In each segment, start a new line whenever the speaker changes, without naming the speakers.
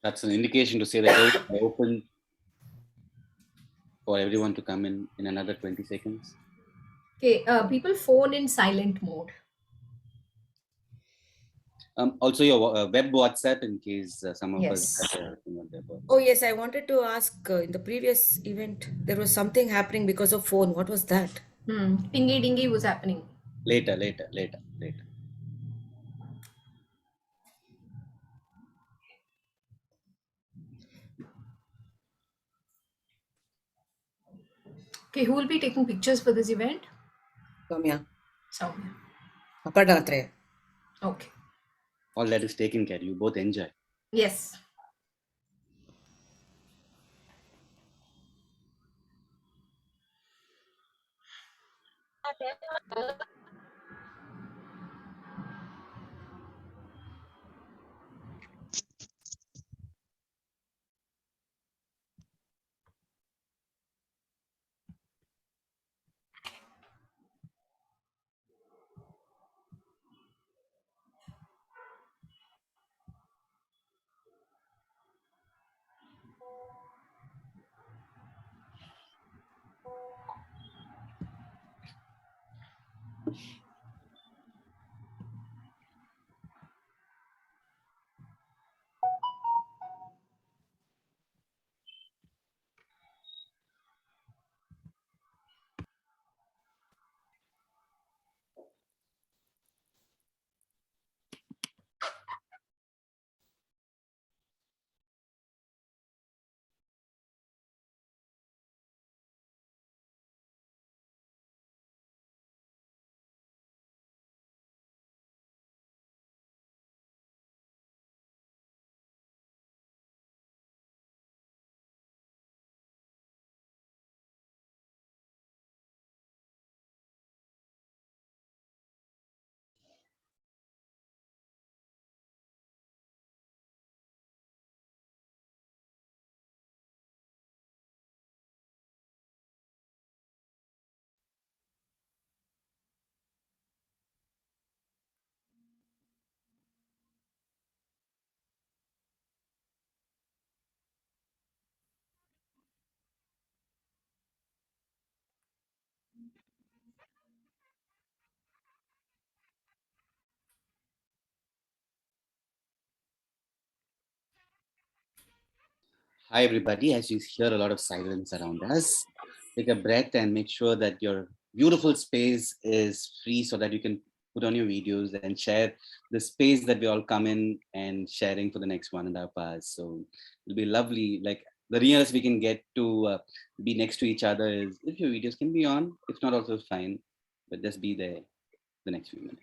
That's an indication to say that doors are open for everyone to come in another 20 seconds.
Okay, people phone in silent mode.
Also, your web WhatsApp in case some of us.
Yes.
Oh yes, I wanted to ask, in the previous event, there was something happening because of phone. What was that?
Pingy dingy was happening.
Later.
Okay, who will be taking pictures for this event?
Soumya.
Soumya.
Papadatre.
Okay.
All that is taken care. You both enjoy.
Yes.
Hi, everybody. As you hear a lot of silence around us, take a breath and make sure that your beautiful space is free so that you can put on your videos and share the space that we all come in and sharing for the next 1.5 hours. So it'll be lovely. Like the nearest we can get to be next to each other is if your videos can be on, if not, also fine, but just be there the next few minutes.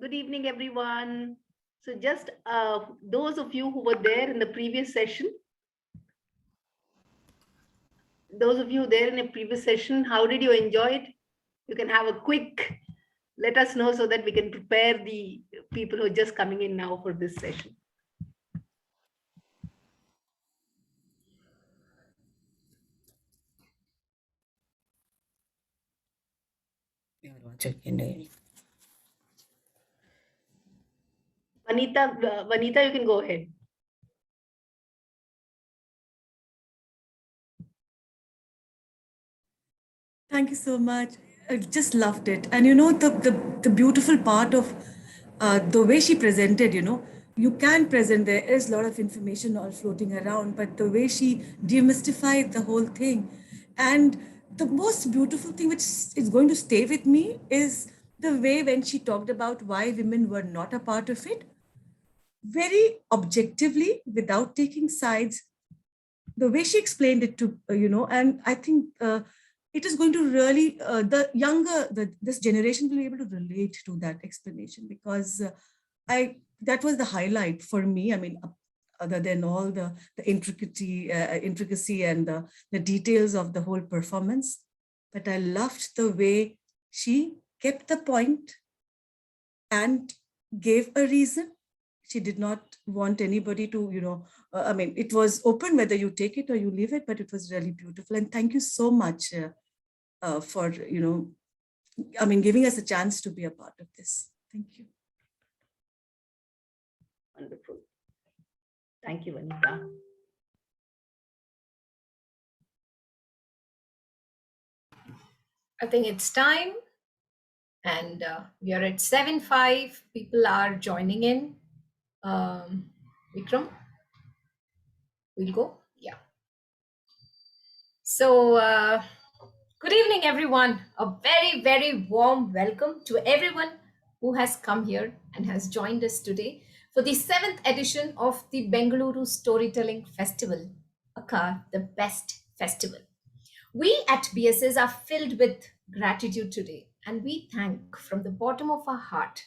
Good evening, everyone. So just those of you who were there in the previous session, how did you enjoy it? You can have a quick, let us know so that we can prepare the people who are just coming in now for this session. Vanita, you can go ahead.
Thank you so much. I just loved it. And the beautiful part of the way she presented, you can present, there is a lot of information all floating around, but the way she demystified the whole thing. And the most beautiful thing, which is going to stay with me, is the way when she talked about why women were not a part of it, very objectively, without taking sides, the way she explained it to and I think it is going to really this generation will be able to relate to that explanation, because I that was the highlight for me. I mean, other than all the intricacy and the details of the whole performance, but I loved the way she kept the point and gave a reason. She did not want anybody to, I mean, it was open whether you take it or you leave it, but it was really beautiful. And thank you so much for, I mean, giving us a chance to be a part of this. Thank you.
Wonderful. Thank you, Vanika.
I think it's time. And we are at 7:05. People are joining in. Vikram, we'll go. Yeah. So, good evening, everyone. A very, very warm welcome to everyone who has come here and has joined us today for the 7th edition of the Bengaluru Storytelling Festival, aka the BeSt Festival. We at BSS are filled with gratitude today, and we thank from the bottom of our heart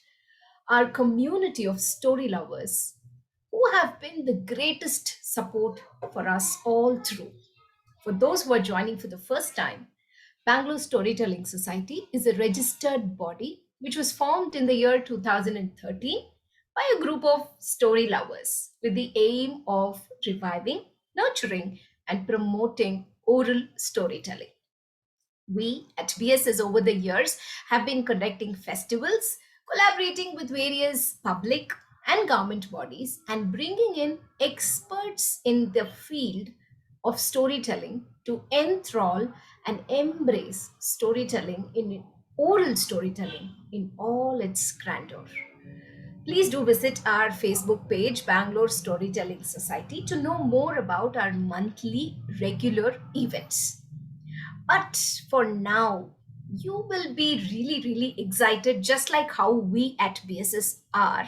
our community of story lovers who have been the greatest support for us all through. For those who are joining for the first time, Bangalore Storytelling Society is a registered body which was formed in the year 2013 by a group of story lovers with the aim of reviving, nurturing, and promoting oral storytelling. We at BSS over the years have been conducting festivals, collaborating with various public and government bodies, and bringing in experts in the field of storytelling to enthrall and embrace storytelling in oral storytelling in all its grandeur. Please do visit our Facebook page, Bangalore Storytelling Society, to know more about our monthly regular events. But for now, you will be really, really excited, just like how we at BSS are,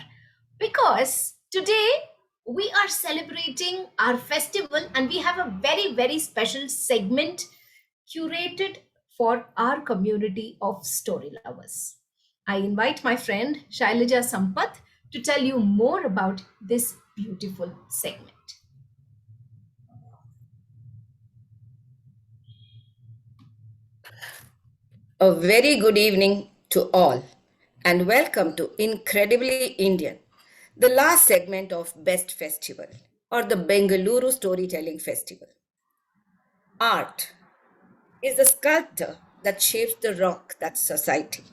because today we are celebrating our festival and we have a very, very special segment curated for our community of story lovers. I invite my friend Shailaja Sampath to tell you more about this beautiful segment.
A very good evening to all, and welcome to Incredibly Indian, the last segment of BeSt Festival or the Bengaluru Storytelling Festival. Art is the sculptor that shapes the rock that's society.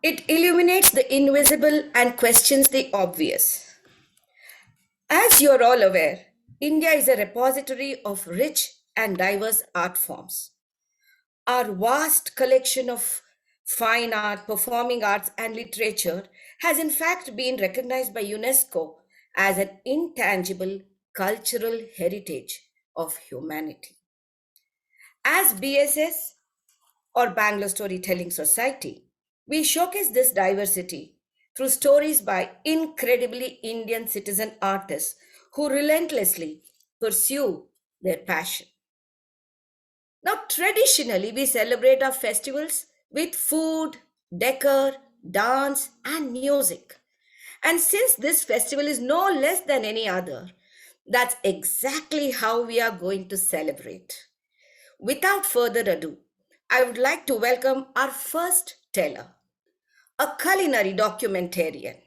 It illuminates the invisible and questions the obvious. As you're all aware, India is a repository of rich and diverse art forms. Our vast collection of fine art, performing arts, and literature has in fact been recognized by UNESCO as an intangible cultural heritage of humanity. As BSS or Bangalore Storytelling Society, we showcase this diversity through stories by incredibly Indian citizen artists who relentlessly pursue their passion. Now, traditionally, we celebrate our festivals with food, decor, dance, and music. And since this festival is no less than any other, that's exactly how we are going to celebrate. Without further ado, I would like to welcome our first teller, a culinary documentarian.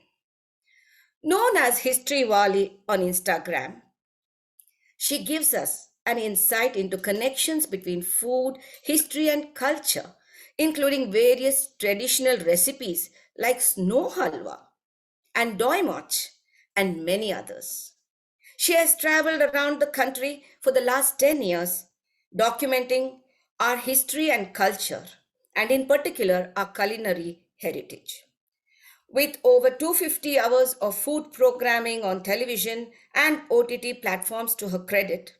Known as History Wali on Instagram, she gives us an insight into connections between food, history, and culture, including various traditional recipes like snow halwa and doi moch, and many others. She has traveled around the country for the last 10 years, documenting our history and culture, and in particular our culinary heritage. With over 250 hours of food programming on television and OTT platforms to her credit,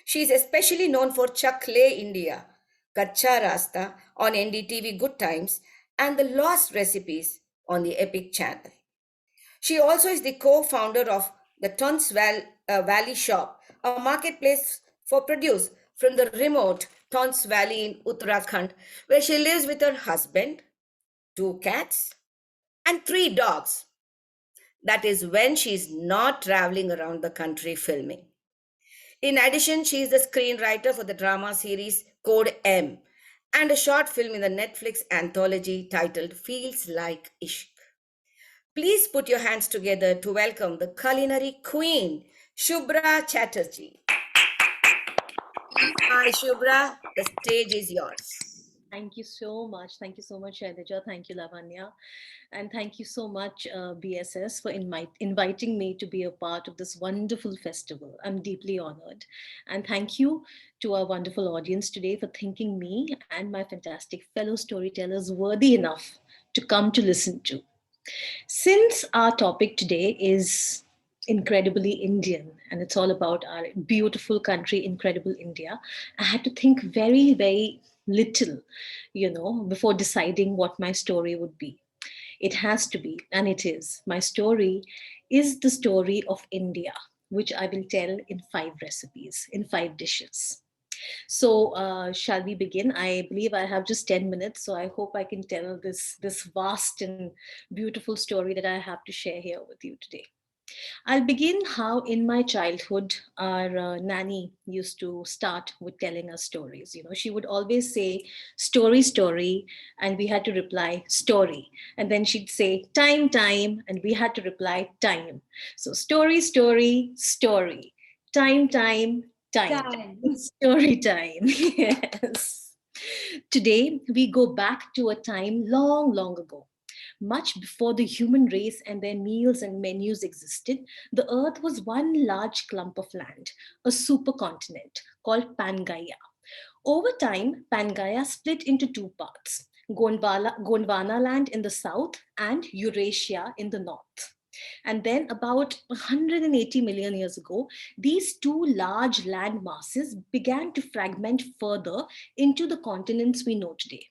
she is especially known for Chak Le India, Kacha Rasta on NDTV Good Times, and the Lost Recipes on the Epic channel. She also is the co founder of the Valley Shop, a marketplace for produce from the remote Tons Valley in Uttarakhand, where she lives with her husband, two cats, and three dogs. That is when she is not traveling around the country filming. In addition, she is the screenwriter for the drama series Code M and a short film in the Netflix anthology titled Feels Like Ishq. Please put your hands together to welcome the culinary queen, Shubhra Chatterji. Hi, Shubhra, the stage is yours.
Thank you so much. Thank you so much, Shailaja. Thank you, Lavanya. And thank you so much, BSS, for inviting me to be a part of this wonderful festival. I'm deeply honored. And thank you to our wonderful audience today for thinking me and my fantastic fellow storytellers worthy enough to come to listen to. Since our topic today is incredibly Indian and it's all about our beautiful country, incredible India, I had to think very, very little, before deciding what my story would be. It has to be, and it is. My story is the story of India, which I will tell in 5 recipes, in 5 dishes. So, shall we begin? I believe I have just 10 minutes, so I hope I can tell this vast and beautiful story that I have to share here with you today. I'll begin how in my childhood our nanny used to start with telling us stories. She would always say story, story, and we had to reply story. And then she'd say time, time, and we had to reply time. So story, story, story, time, time, time,
Time.
story time. Yes. Today, we go back to a time long, long ago. Much before the human race and their meals and menus existed, the earth was one large clump of land, a supercontinent called Pangaea. Over time, Pangaea split into two parts, Gondwana land in the south and Eurasia in the north. And then, about 180 million years ago, these two large land masses began to fragment further into the continents we know today.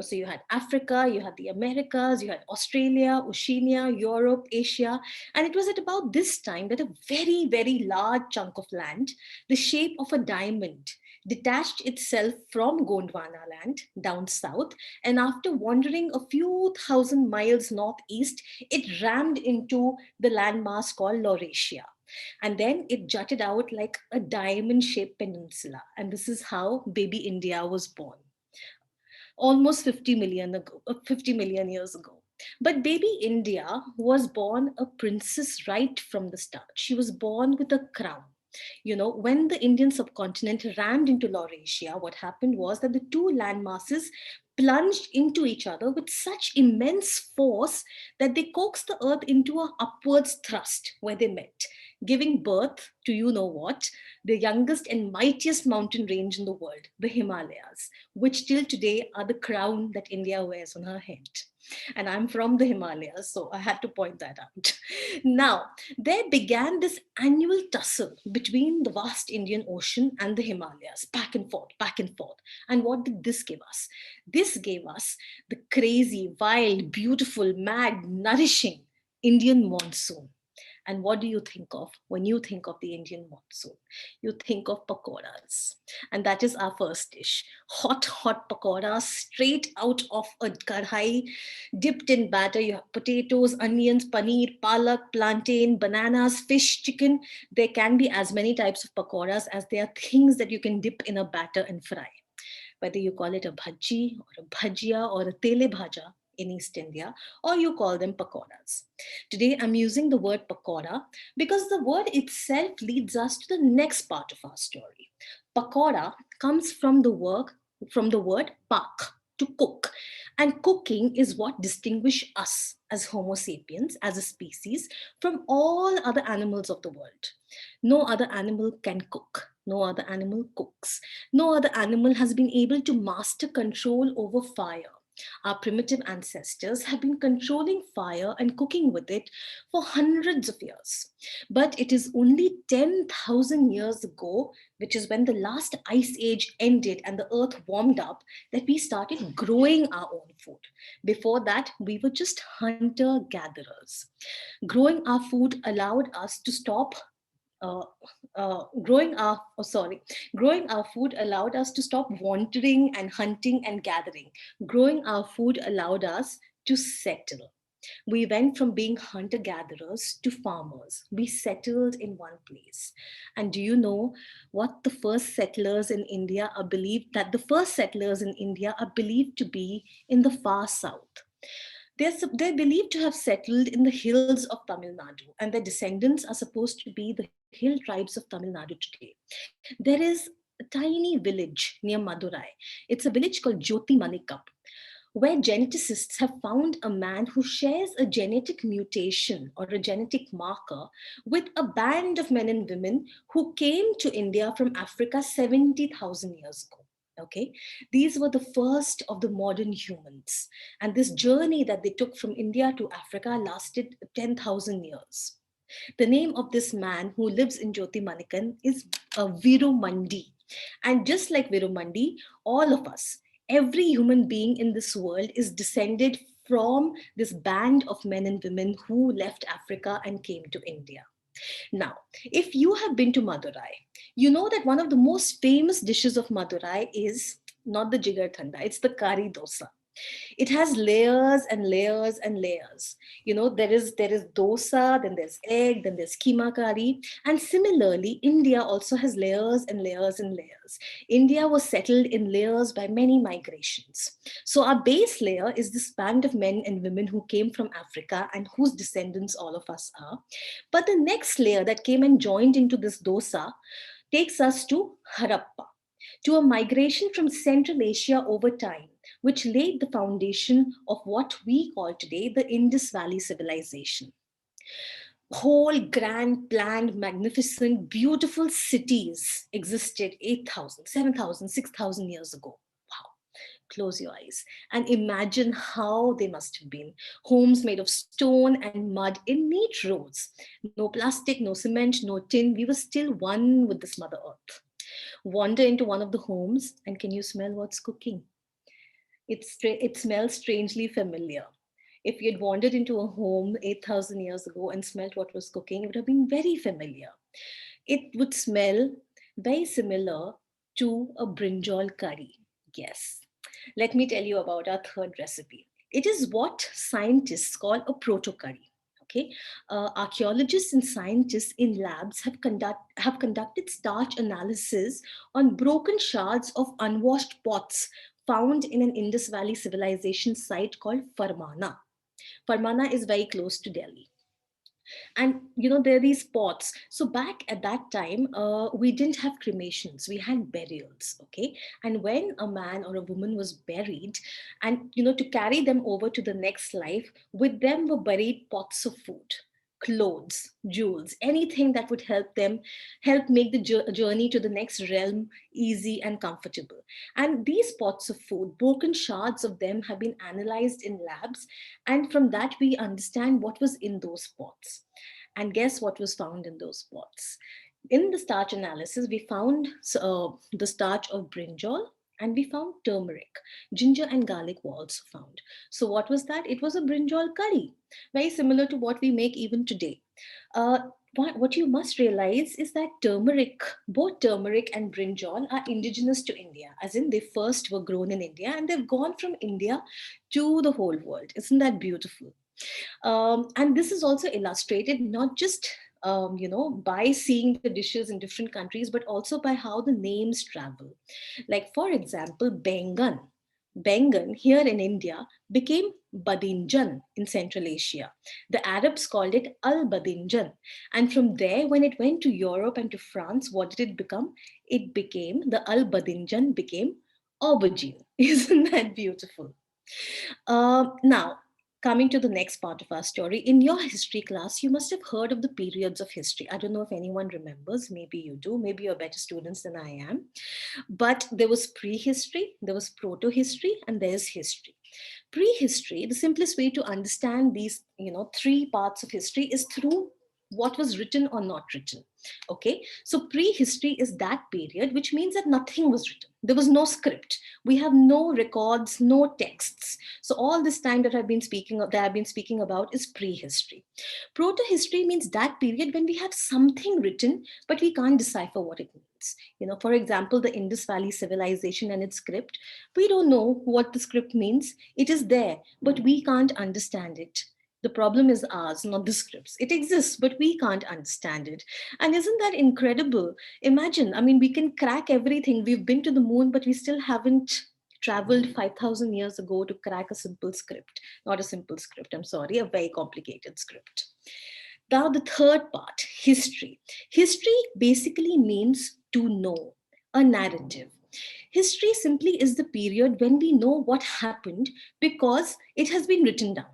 So you had Africa, you had the Americas, you had Australia, Oceania, Europe, Asia. And it was at about this time that a very, very large chunk of land, the shape of a diamond, detached itself from Gondwana land down south, and after wandering a few thousand miles northeast, it rammed into the landmass called Laurasia. And then it jutted out like a diamond shaped peninsula. And this is how baby India was born almost 50 million years ago. But baby India was born a princess right from the start. She was born with a crown. When the Indian subcontinent rammed into Laurasia, what happened was that the two land masses plunged into each other with such immense force that they coaxed the earth into a upwards thrust where they met, giving birth to what? The youngest and mightiest mountain range in the world, the Himalayas, which till today are the crown that India wears on her head. And I'm from the Himalayas, so I had to point that out. Now, there began this annual tussle between the vast Indian Ocean and the Himalayas, back and forth, back and forth. And what did this give us? This gave us the crazy, wild, beautiful, mad, nourishing Indian monsoon. And what do you think of when you think of the Indian monsoon? You think of pakoras. And that is our first dish. Hot, hot pakoras straight out of a kadhai, dipped in batter. You have potatoes, onions, paneer, palak, plantain, bananas, fish, chicken. There can be as many types of pakoras as there are things that you can dip in a batter and fry. Whether you call it a bhaji or a bhajia or a tele bhaja in East India, or you call them pakoras. Today, I'm using the word pakora because the word itself leads us to the next part of our story. Pakora comes from the word pak, to cook. And cooking is what distinguishes us as Homo sapiens, as a species, from all other animals of the world. No other animal can cook. No other animal cooks. No other animal has been able to master control over fire. Our primitive ancestors have been controlling fire and cooking with it for hundreds of years. But it is only 10,000 years ago, which is when the last ice age ended and the earth warmed up, that we started growing our own food. Before that, we were just hunter gatherers. Growing our food allowed us to stop uh, growing our oh, sorry growing our food allowed us to stop wandering and hunting and gathering. Growing our food allowed us to settle. We went from being hunter gatherers to farmers. We settled in one place. And do you know what the first settlers in India are believed that the first settlers in India are believed to be in the far south? They're believed to have settled in the hills of Tamil Nadu, and their descendants are supposed to be the hill tribes of Tamil Nadu today. There is a tiny village near Madurai. It's a village called Jyoti Manikap, where geneticists have found a man who shares a genetic mutation or a genetic marker with a band of men and women who came to India from Africa 70,000 years ago. Okay, these were the first of the modern humans. And this journey that they took from India to Africa lasted 10,000 years. The name of this man who lives in Jyoti Manikan is Virumandi. And just like Virumandi, all of us, every human being in this world is descended from this band of men and women who left Africa and came to India. Now, if you have been to Madurai, you know that one of the most famous dishes of Madurai is not the jigar thanda, it's the kari dosa. It has layers and layers and layers. You know, there is dosa, then there's egg, then there's keema curry. And similarly, India also has layers and layers and layers. India was settled in layers by many migrations. So our base layer is this band of men and women who came from Africa and whose descendants all of us are. But the next layer that came and joined into this dosa takes us to Harappa, to a migration from Central Asia over time, which laid the foundation of what we call today the Indus Valley civilization. Whole grand, planned, magnificent, beautiful cities existed 8,000, 7,000, 6,000 years ago. Wow. Close your eyes and imagine how they must have been. Homes made of stone and mud in neat rows. No plastic, no cement, no tin. We were still one with this Mother Earth. Wander into one of the homes, and can you smell what's cooking? It smells strangely familiar. If you had wandered into a home 8,000 years ago and smelt what was cooking, it would have been very familiar. It would smell very similar to a brinjal curry. Yes. Let me tell you about our third recipe. It is what scientists call a proto curry. Okay, archaeologists and scientists in labs have conducted starch analysis on broken shards of unwashed pots found in an Indus Valley civilization site called Farmana. Farmana is very close to Delhi. And you know, there are these pots. So back at that time, we didn't have cremations, we had burials. Okay, and when a man or a woman was buried, and you know, to carry them over to the next life, with them were buried pots of food, clothes, jewels, anything that would help make the journey to the next realm easy and comfortable. And these pots of food, broken shards of them, have been analyzed in labs, and from that we understand what was in those pots. And guess what was found in those pots? In the starch analysis, we found the starch of brinjal, and we found turmeric. Ginger and garlic were also found. So what was that? It was a brinjal curry, very similar to what we make even today. Uh, what you must realize is that both turmeric and brinjal are indigenous to India, as in they first were grown in India and they've gone from India to the whole world. Isn't that beautiful? And this is also illustrated not just by seeing the dishes in different countries, but also by how the names travel. Like, for example, Bengan here in India became Badinjan in Central Asia. The Arabs called it Al Badinjan. And from there, when it went to Europe and to France, what did it become? The Al Badinjan became aubergine. Isn't that beautiful? Now, coming to the next part of our story, in your history class, you must have heard of the periods of history. I don't know if anyone remembers. Maybe you do. Maybe you're better students than I am. But there was prehistory, there was proto-history, and there's history. Prehistory, the simplest way to understand these, three parts of history is through what was written or not written. Okay, so prehistory is that period, which means that nothing was written. There was no script. We have no records, no texts. So all this time that I've been speaking about is prehistory. Proto-history means that period when we have something written, but we can't decipher what it means. For example, the Indus Valley civilization and its script, we don't know what the script means. It is there, but we can't understand it. The problem is ours, not the scripts. It exists, but we can't understand it. And isn't that incredible? Imagine, I mean, we can crack everything. We've been to the moon, but we still haven't traveled 5,000 years ago to crack a simple script. Not a simple script, I'm sorry, a very complicated script. Now, the third part, history. History basically means to know, a narrative. History simply is the period when we know what happened because it has been written down.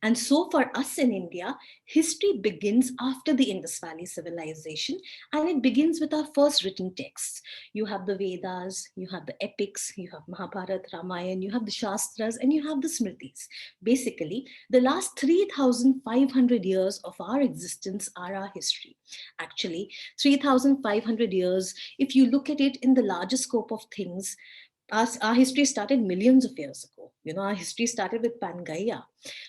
And so, for us in India, history begins after the Indus Valley civilization, and it begins with our first written texts. You have the Vedas, you have the epics, you have Mahabharata, Ramayana, you have the Shastras, and you have the Smritis. Basically, the last 3,500 years of our existence are our history. Actually, 3,500 years, if you look at it in the larger scope of things, our history started millions of years ago. Our history started with Pangaea.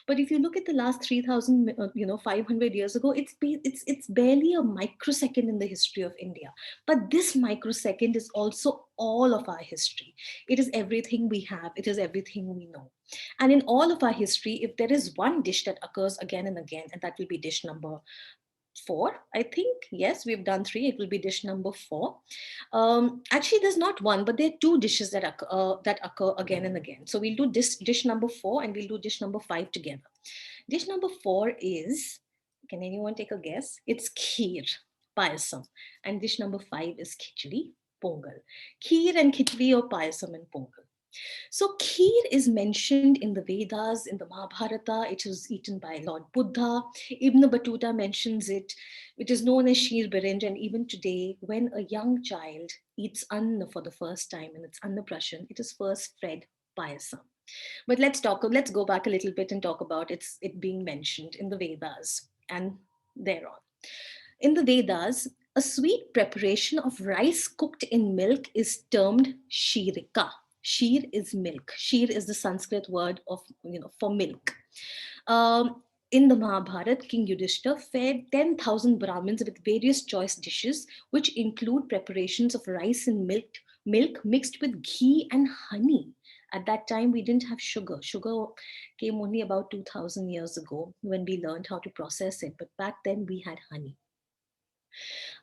But if you look at the last 3,000, 500 years ago, it's barely a microsecond in the history of India. But this microsecond is also all of our history. It is everything we have. It is everything we know. And in all of our history, if there is one dish that occurs again and again, and that will be dish number 4, I think. Yes, we've done 3. It will be dish number 4. Actually, there's not one, but there are 2 dishes that occur again and again. So we'll do dish number 4 and we'll do dish number 5 together. Dish number 4 is, can anyone take a guess? It's kheer, payasam. And dish number 5 is khichdi, pongal. Kheer and khichdi or payasam and pongal. So kheer is mentioned in the Vedas, in the Mahabharata. It was eaten by Lord Buddha. Ibn Battuta mentions it. It is known as Sheer Birinj. And even today, when a young child eats anna for the first time and it's annaprashan, it is first fed payasam. But let's go back a little bit and talk about it being mentioned in the Vedas and thereon. In the Vedas, a sweet preparation of rice cooked in milk is termed shirika. Sheer is milk. Sheer is the Sanskrit word for milk. In the Mahabharata, King Yudhishthira fed 10,000 Brahmins with various choice dishes, which include preparations of rice and milk mixed with ghee and honey. At that time, we didn't have sugar. Sugar came only about 2,000 years ago when we learned how to process it. But back then, we had honey.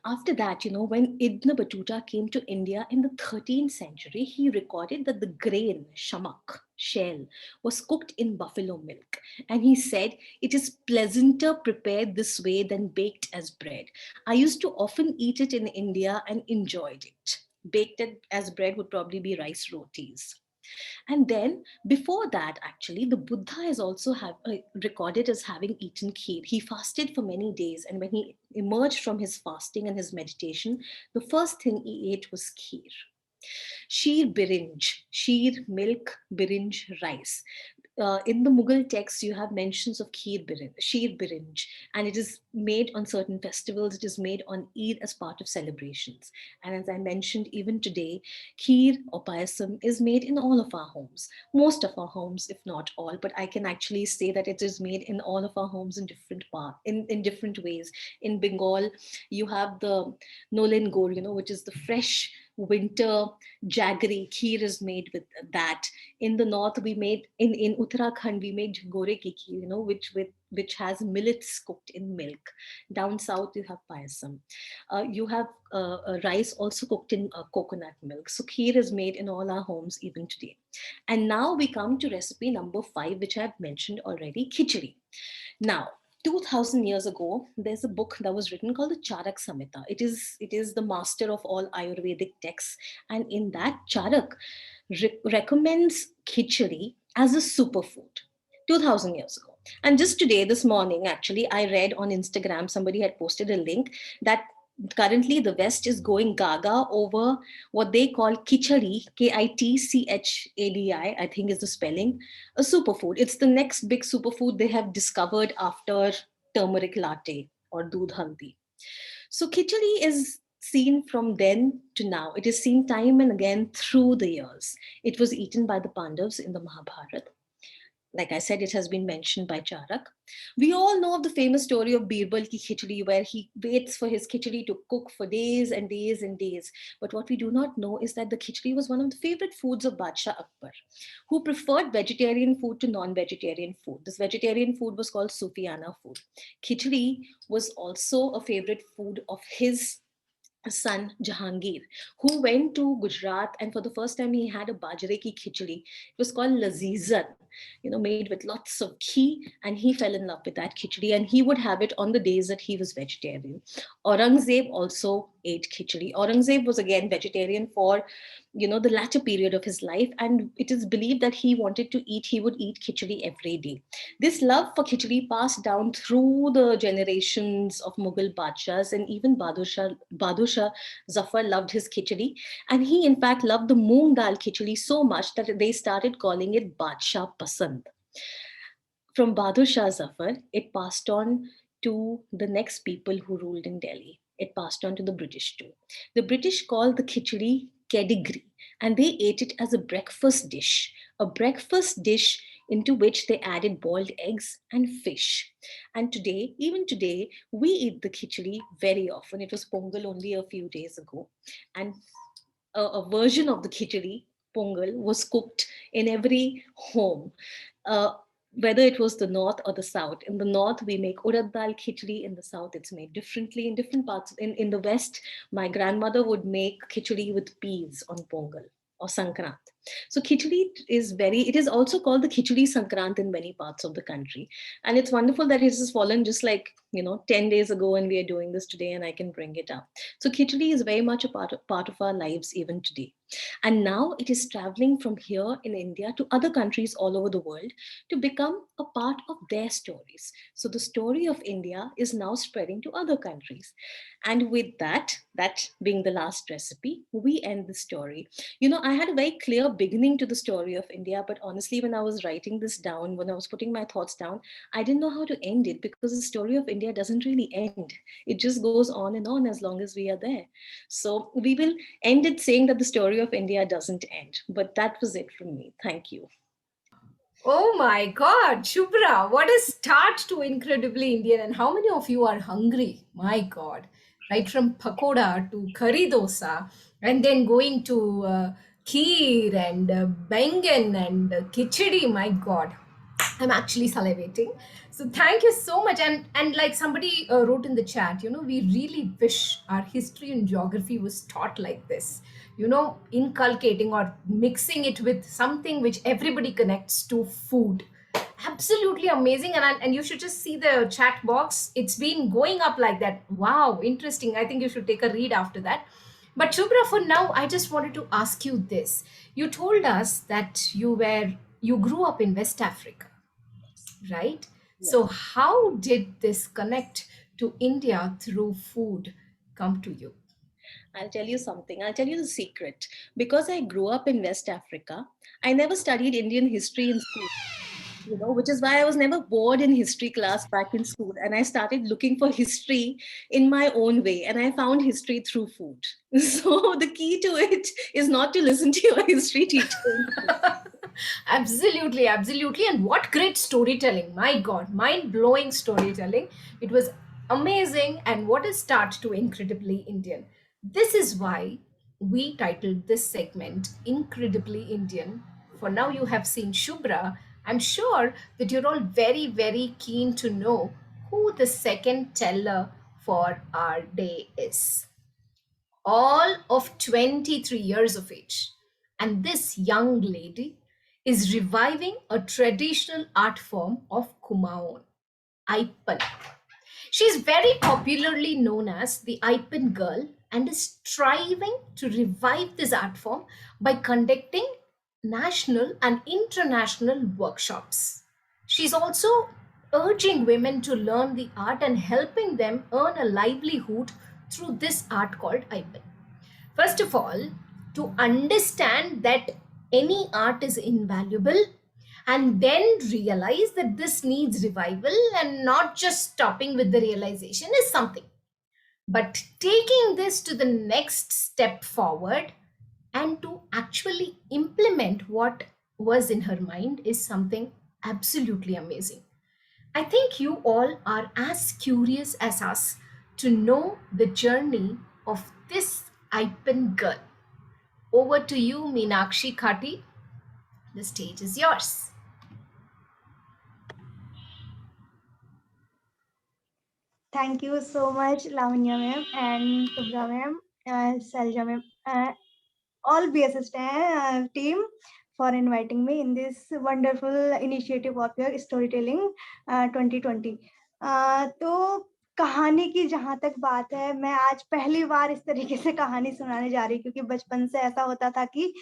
After that, when Ibn Battuta came to India in the 13th century, he recorded that the grain, shamak, shell, was cooked in buffalo milk. And he said, it is pleasanter prepared this way than baked as bread. I used to often eat it in India and enjoyed it. Baked as bread would probably be rice rotis. And then before that, actually, the Buddha is also recorded as having eaten kheer. He fasted for many days. And when he emerged from his fasting and his meditation, the first thing he ate was kheer. Sheer birinj, sheer milk, birinj rice. In the Mughal texts, you have mentions of sheer birinj, and it is made on certain festivals. It is made on Eid as part of celebrations. And as I mentioned, even today, kheer or payasam is made in all of our homes, most of our homes, if not all. But I can actually say that it is made in all of our homes in different ways. In Bengal, you have the nolen gur, which is the fresh winter jaggery. Kheer is made with that. In the north, we made in Uttarakhand, we made gore ki kheer, which has millets cooked in milk. Down south, you have payasam. You have rice also cooked in coconut milk. So kheer is made in all our homes even today. And now we come to recipe number 5, which I've mentioned already, khichdi. Now, 2,000 years ago, there's a book that was written called the Charak Samhita. It is the master of all Ayurvedic texts. And in that, Charak recommends khichdi as a superfood 2,000 years ago. And just today, this morning, actually, I read on Instagram, somebody had posted a link that Currently the West is going gaga over what they call khichdi, Kitchadi, I think is the spelling, a superfood. It's the next big superfood they have discovered after turmeric latte or doodh haldi. So khichdi is seen from then to now. It is seen time and again through the years. It was eaten by the Pandavas in the Mahabharata. Like I said, it has been mentioned by Charak. We all know of the famous story of Birbal ki khichdi, where he waits for his khichdi to cook for days and days and days. But what we do not know is that the khichdi was one of the favorite foods of Badshah Akbar, who preferred vegetarian food to non-vegetarian food. This vegetarian food was called Sufiana food. Khichdi was also a favorite food of his son Jahangir, who went to Gujarat, and for the first time he had a bajre ki khichdi. It was called lazizan, made with lots of ghee, and he fell in love with that khichdi, and he would have it on the days that he was vegetarian. Aurangzeb also ate khichdi. Aurangzeb was again vegetarian for the latter period of his life, and it is believed that he would eat khichdi every day. This love for khichdi passed down through the generations of Mughal badshahs, and even Badushah Zafar loved his khichdi, and he in fact loved the moong dal khichdi so much that they started calling it Badshah Pasand. From Bahadur Shah Zafar, it passed on to the next people who ruled in Delhi. It passed on to the British too. The British called the khichdi pedigree, and they ate it as a breakfast dish into which they added boiled eggs and fish. And today, even today, we eat the khichdi very often. It was Pongal only a few days ago, and a version of the khichdi pongal was cooked in every home. Uh, Whether it was the north or the south. In the north, we make urad dal khichdi. In the south, it's made differently in different parts. In the west, my grandmother would make khichdi with peas on Pongal or Sankrant. So khichdi it is also called the khichdi Sankrant in many parts of the country. And it's wonderful that it has fallen just like, 10 days ago, and we are doing this today, and I can bring it up. So khichdi is very much a part of our lives even today. And now it is traveling from here in India to other countries all over the world to become a part of their stories. So the story of India is now spreading to other countries. And with that being the last recipe, we end the story. I had a very clear beginning to the story of India, but honestly, when I was writing this down, when I was putting my thoughts down, I didn't know how to end it, because the story of India doesn't really end. It just goes on and on as long as we are there. So we will end it saying that the story of India doesn't end. But that was it from me. Thank you.
Oh my God, Shubhra, what a start to Incredibly Indian. And how many of you are hungry? My God. Right from pakoda to curry dosa, and then going to kheer and bengan and khichdi. My God. I'm actually salivating. So thank you so much. And like somebody wrote in the chat, we really wish our history and geography was taught like this. Inculcating or mixing it with something which everybody connects to, food. Absolutely amazing. And you should just see the chat box. It's been going up like that. Wow, interesting. I think you should take a read after that. But Shubhra, for now, I just wanted to ask you this. You told us that you grew up in West Africa, right?
Yes.
So how did this connect to India through food come to you?
I'll tell you something. I'll tell you the secret. Because I grew up in West Africa, I never studied Indian history in school. Which is why I was never bored in history class back in school. And I started looking for history in my own way. And I found history through food. So the key to it is not to listen to your history teacher.
Absolutely, absolutely. And what great storytelling. My God, mind-blowing storytelling. It was amazing. And what a start to Incredibly Indian. This is why we titled this segment Incredibly Indian. For now, you have seen Shubhra. I'm sure that you're all very, very keen to know who the second teller for our day is. All of 23 years of age. And this young lady is reviving a traditional art form of Kumaon, Aipan. She is very popularly known as the Aipan girl and is striving to revive this art form by conducting national and international workshops. She's also urging women to learn the art and helping them earn a livelihood through this art called Aipan. First of all, to understand that any art is invaluable, and then realize that this needs revival, and not just stopping with the realization is something. But taking this to the next step forward and to actually implement what was in her mind is something absolutely amazing. I think you all are as curious as us to know the journey of this Aipan girl. Over to you, Minakshi Khati. The stage is yours.
Thank you so much, Lavanya ma'am and Shubhra ma'am, Salja ma'am, all BeSt team for inviting me in this wonderful initiative of your storytelling 2020. तो कहानी की जहाँ तक बात है, मैं आज पहली बार इस तरीके से कहानी सुनाने जा रही हूँ, क्योंकि बचपन से ऐसा होता था कि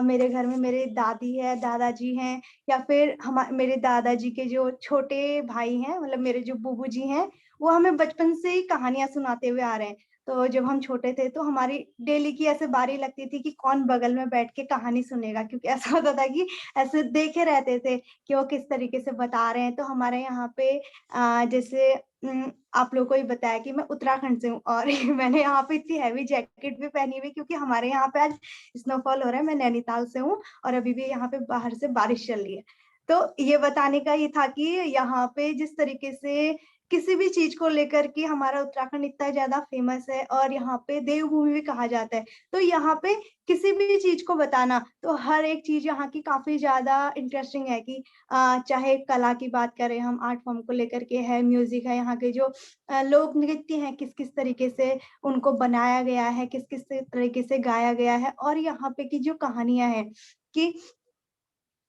मेरे घर में मेरे दादी है, दादाजी हैं, या फिर मेरे दादाजी के जो छोटे भाई हैं, मतलब मेरे जो बूबू जी हैं, वो हमें बचपन से ही कहानियां सुनाते हुए आ रहे हैं। तो जब हम छोटे थे तो हमारी डेली की ऐसे बारी लगती थी कि कौन बगल में बैठ के कहानी सुनेगा, क्योंकि ऐसा होता था कि ऐसे देखे रहते थे कि वो किस तरीके से बता रहे हैं। तो हमारे यहाँ पे जैसे आप लोगों को ही बताया कि मैं उत्तराखंड से हूँ, और मैंने यहाँ पे इतनी हैवी जैकेट भी पहनी हुई, क्योंकि हमारे यहाँ पे आज स्नोफॉल हो रहा है। मैं नैनीताल से हूँ और अभी भी यहाँ पे बाहर से बारिश चल रही है। तो ये बताने का ये था कि यहाँ पे जिस तरीके से किसी भी चीज को लेकर के हमारा उत्तराखंड इतना ज्यादा फेमस है, और यहाँ पे देवभूमि भी कहा जाता है। तो यहाँ पे किसी भी चीज को बताना, तो हर एक चीज यहाँ की काफी ज्यादा इंटरेस्टिंग है कि चाहे कला की बात करें, हम आर्ट फॉर्म को लेकर के है, म्यूजिक है, यहाँ के जो लोक नृत्य हैं, किस किस तरीके से उनको बनाया गया है, किस किस तरीके से गाया गया है, और यहाँ पे की जो कहानियां हैं कि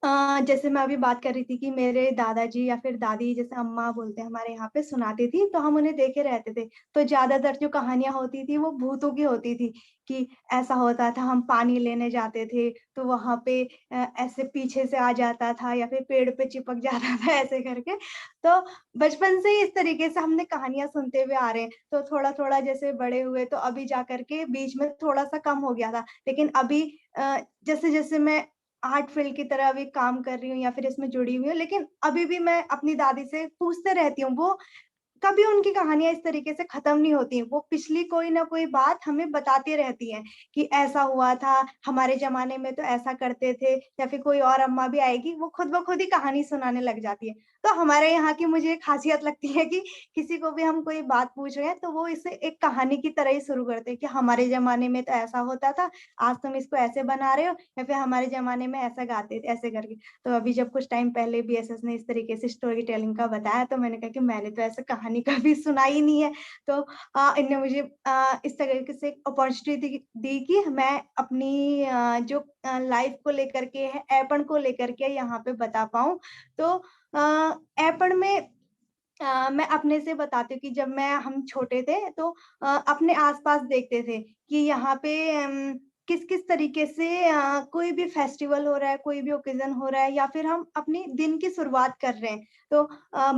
जैसे मैं अभी बात कर रही थी कि मेरे दादाजी या फिर दादी, जैसे अम्मा बोलते हैं हमारे यहाँ पे, सुनाती थी, तो हम उन्हें देखे रहते थे। तो ज्यादातर जो कहानियां होती थी वो भूतों की होती थी, कि ऐसा होता था, हम पानी लेने जाते थे तो वहां पे ऐसे पीछे से आ जाता था, या फिर पेड़ पे चिपक जाता था ऐसे करके। तो बचपन से ही इस तरीके से हमने कहानियां सुनते हुए आ रहे हैं। तो थोड़ा थोड़ा जैसे बड़े हुए, तो अभी जा करके बीच में थोड़ा सा कम हो गया था, लेकिन अभी जैसे जैसे मैं आर्ट फील्ड की तरह अभी काम कर रही हूँ या फिर इसमें जुड़ी हुई हूँ, लेकिन अभी भी मैं अपनी दादी से पूछते रहती हूँ। वो कभी उनकी कहानियां इस तरीके से खत्म नहीं होती। वो पिछली कोई ना कोई बात हमें बताती रहती हैं कि ऐसा हुआ था, हमारे जमाने में तो ऐसा करते थे, या फिर कोई और अम्मा भी आएगी, वो खुद ब खुद ही कहानी सुनाने लग जाती है। तो हमारे यहाँ की मुझे एक खासियत लगती है कि किसी को भी हम कोई बात पूछ रहे हैं तो वो इसे एक कहानी की तरह ही शुरू करते हैं कि हमारे जमाने में तो ऐसा होता था, आज तुम इसको ऐसे बना रहे हो, या फिर हमारे जमाने में ऐसा गाते थे, ऐसे करके। तो अभी जब कुछ टाइम पहले BSS ने इस तरीके से स्टोरी टेलिंग का बताया, तो मैंने कहा कि मैंने तो ऐसे कहानी कभी सुनाई नहीं है। तो इनने मुझे इस तरीके से अपॉर्चुनिटी दी कि मैं अपनी जो लाइफ को लेकर के है, ऐपन को लेकर के यहाँ पे बता पाऊं। तो ऐपन में मैं अपने से बताती हूँ कि जब हम छोटे थे तो अपने आसपास देखते थे कि यहाँ पे किस किस तरीके से कोई भी फेस्टिवल हो रहा है, कोई भी ओकेजन हो रहा है, या फिर हम अपने दिन की शुरुआत कर रहे हैं। तो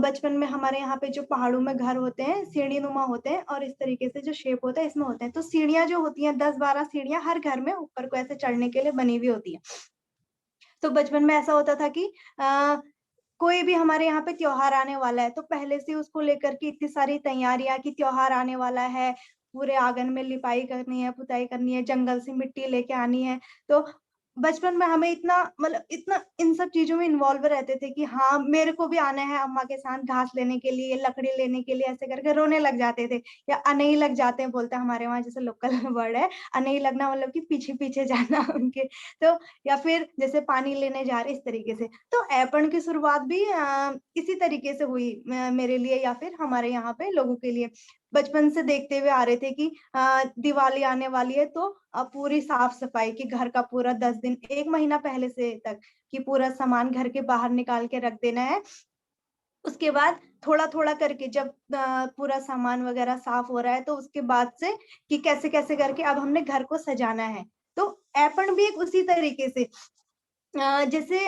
बचपन में हमारे यहाँ पे जो पहाड़ों में घर होते हैं, सीढ़ी नुमा होते हैं, और इस तरीके से जो शेप होता है इसमें होते हैं। तो सीढ़ियां जो होती हैं, 10-12 सीढ़ियां हर घर में ऊपर को ऐसे चढ़ने के लिए बनी हुई होती है। तो बचपन में ऐसा होता था कि कोई भी हमारे यहाँ पे त्योहार आने वाला है, तो पहले से उसको लेकर के इतनी सारी तैयारियां कि त्योहार आने वाला है, पूरे आंगन में लिपाई करनी है, पुताई करनी है, जंगल से मिट्टी लेके आनी है। तो बचपन में हमें इतना, मतलब इतना इन सब चीजों में इन्वॉल्व रहते थे कि हाँ, मेरे को भी आना है अम्मा के साथ घास लेने के लिए, लकड़ी लेने के लिए, ऐसे करके रोने लग जाते थे। या अनई लग जाते हैं, बोलते हैं हमारे वहाँ, जैसे लोकल वर्ड है अनई लगना, मतलब कि पीछे पीछे जाना उनके। तो या फिर जैसे पानी लेने जा रहे, इस तरीके से। तो ऐपन की शुरुआत भी इसी तरीके से हुई मेरे लिए, या फिर हमारे यहाँ पे लोगों के लिए। बचपन से देखते हुए आ रहे थे कि दिवाली आने वाली है, तो पूरी साफ सफाई की, घर का पूरा 10 दिन, 1 महीना पहले से तक, कि पूरा सामान घर के बाहर निकाल के रख देना है। उसके बाद थोड़ा थोड़ा करके जब पूरा सामान वगैरह साफ हो रहा है, तो उसके बाद से कि कैसे कैसे करके अब हमने घर को सजाना है। तो ऐपन भी एक उसी तरीके से जैसे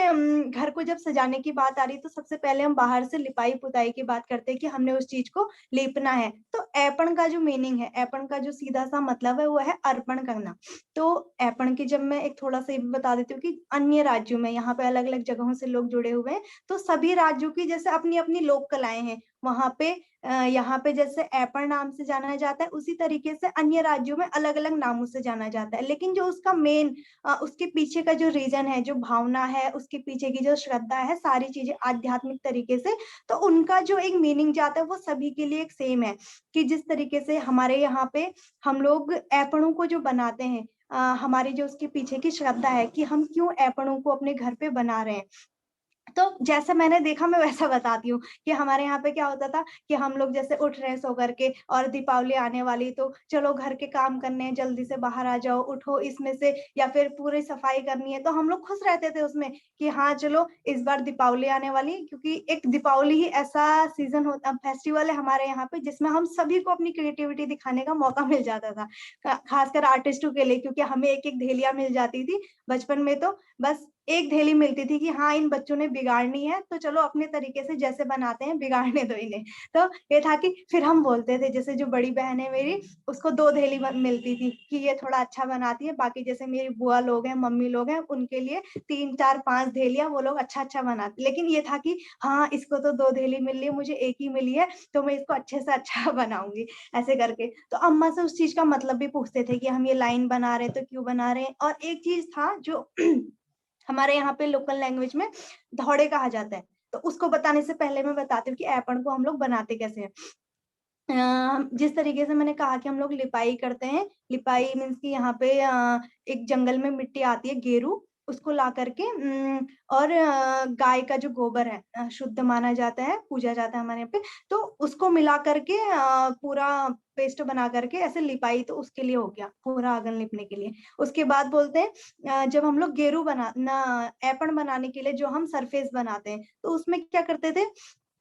घर को जब सजाने की बात आ रही तो सबसे पहले हम बाहर से लिपाई पुताई की बात करते हैं कि हमने उस चीज को लेपना है। तो ऐपण का जो मीनिंग है, ऐपण का जो सीधा सा मतलब है वो है अर्पण करना। तो ऐपण की जब मैं एक थोड़ा सा ये भी बता देती हूँ कि अन्य राज्यों में, यहाँ पे अलग अलग जगहों से लोग जुड़े हुए हैं, तो सभी राज्यों की जैसे अपनी अपनी लोक कलाएं हैं। वहां पे यहाँ पे जैसे ऐपण नाम से जाना जाता है, उसी तरीके से अन्य राज्यों में अलग अलग नामों से जाना जाता है। लेकिन जो उसका मेन उसके पीछे का जो रीजन है, जो भावना है, उसके पीछे की जो श्रद्धा है, सारी चीजें आध्यात्मिक तरीके से, तो उनका जो एक मीनिंग जाता है वो सभी के लिए एक सेम है। कि जिस तरीके से हमारे यहाँ पे हम लोग ऐपणों को जो बनाते हैं, हमारी जो उसके पीछे की श्रद्धा है कि हम क्यों ऐपणों को अपने घर पे बना रहे हैं। तो जैसा मैंने देखा मैं वैसा बताती हूँ कि हमारे यहाँ पे क्या होता था कि हम लोग जैसे उठ रहे सो करके, और दीपावली आने वाली, तो चलो घर के काम करने हैं, जल्दी से बाहर आ जाओ, उठो इसमें से, या फिर पूरी सफाई करनी है। तो हम लोग खुश रहते थे उसमें कि हाँ चलो इस बार दीपावली आने वाली है, क्योंकि एक दीपावली ही ऐसा सीजन होता, फेस्टिवल है हमारे यहाँ पे जिसमें हम सभी को अपनी क्रिएटिविटी दिखाने का मौका मिल जाता था, खासकर आर्टिस्टों के लिए, क्योंकि हमें एक एक ढेलिया मिल जाती थी बचपन में। तो बस एक ढेली मिलती थी कि हाँ इन बच्चों ने बिगाड़नी है, तो चलो अपने तरीके से जैसे बनाते हैं बिगाड़ने दो इन्हें। तो ये था कि फिर हम बोलते थे, जैसे जो बड़ी बहन है मेरी, उसको 2 ढेली मिलती थी कि ये थोड़ा अच्छा बनाती है, बाकी जैसे मेरी बुआ लोग हैं, मम्मी लोग हैं, उनके लिए 3 4 5 ढेलियां, वो लोग अच्छा अच्छा बनाते। लेकिन ये था कि हाँ इसको तो 2 ढेली मिल रही है, मुझे एक ही मिली है, तो मैं इसको अच्छे से अच्छा बनाऊंगी, ऐसे करके। तो अम्मा से उस चीज का मतलब भी पूछते थे कि हम ये लाइन बना रहे हैं तो क्यों बना रहे हैं। और एक चीज था जो हमारे यहाँ पे लोकल लैंग्वेज में धौड़े कहा जाता है, तो उसको बताने से पहले मैं बताती हूँ कि ऐपण को हम लोग बनाते कैसे हैं। जिस तरीके से मैंने कहा कि हम लोग लिपाई करते हैं, लिपाई मीन्स कि यहाँ पे एक जंगल में मिट्टी आती है गेरू, उसको ला करके और गाय का जो गोबर है शुद्ध माना जाता है, पूजा जाता है हमारे यहाँ पे, तो उसको मिला करके पूरा पेस्ट बना करके ऐसे लिपाई, तो उसके लिए हो गया पूरा आंगन लिपने के लिए। उसके बाद बोलते हैं जब हम लोग गेरू बना ना ऐपण बनाने के लिए जो हम सरफेस बनाते हैं, तो उसमें क्या करते थे,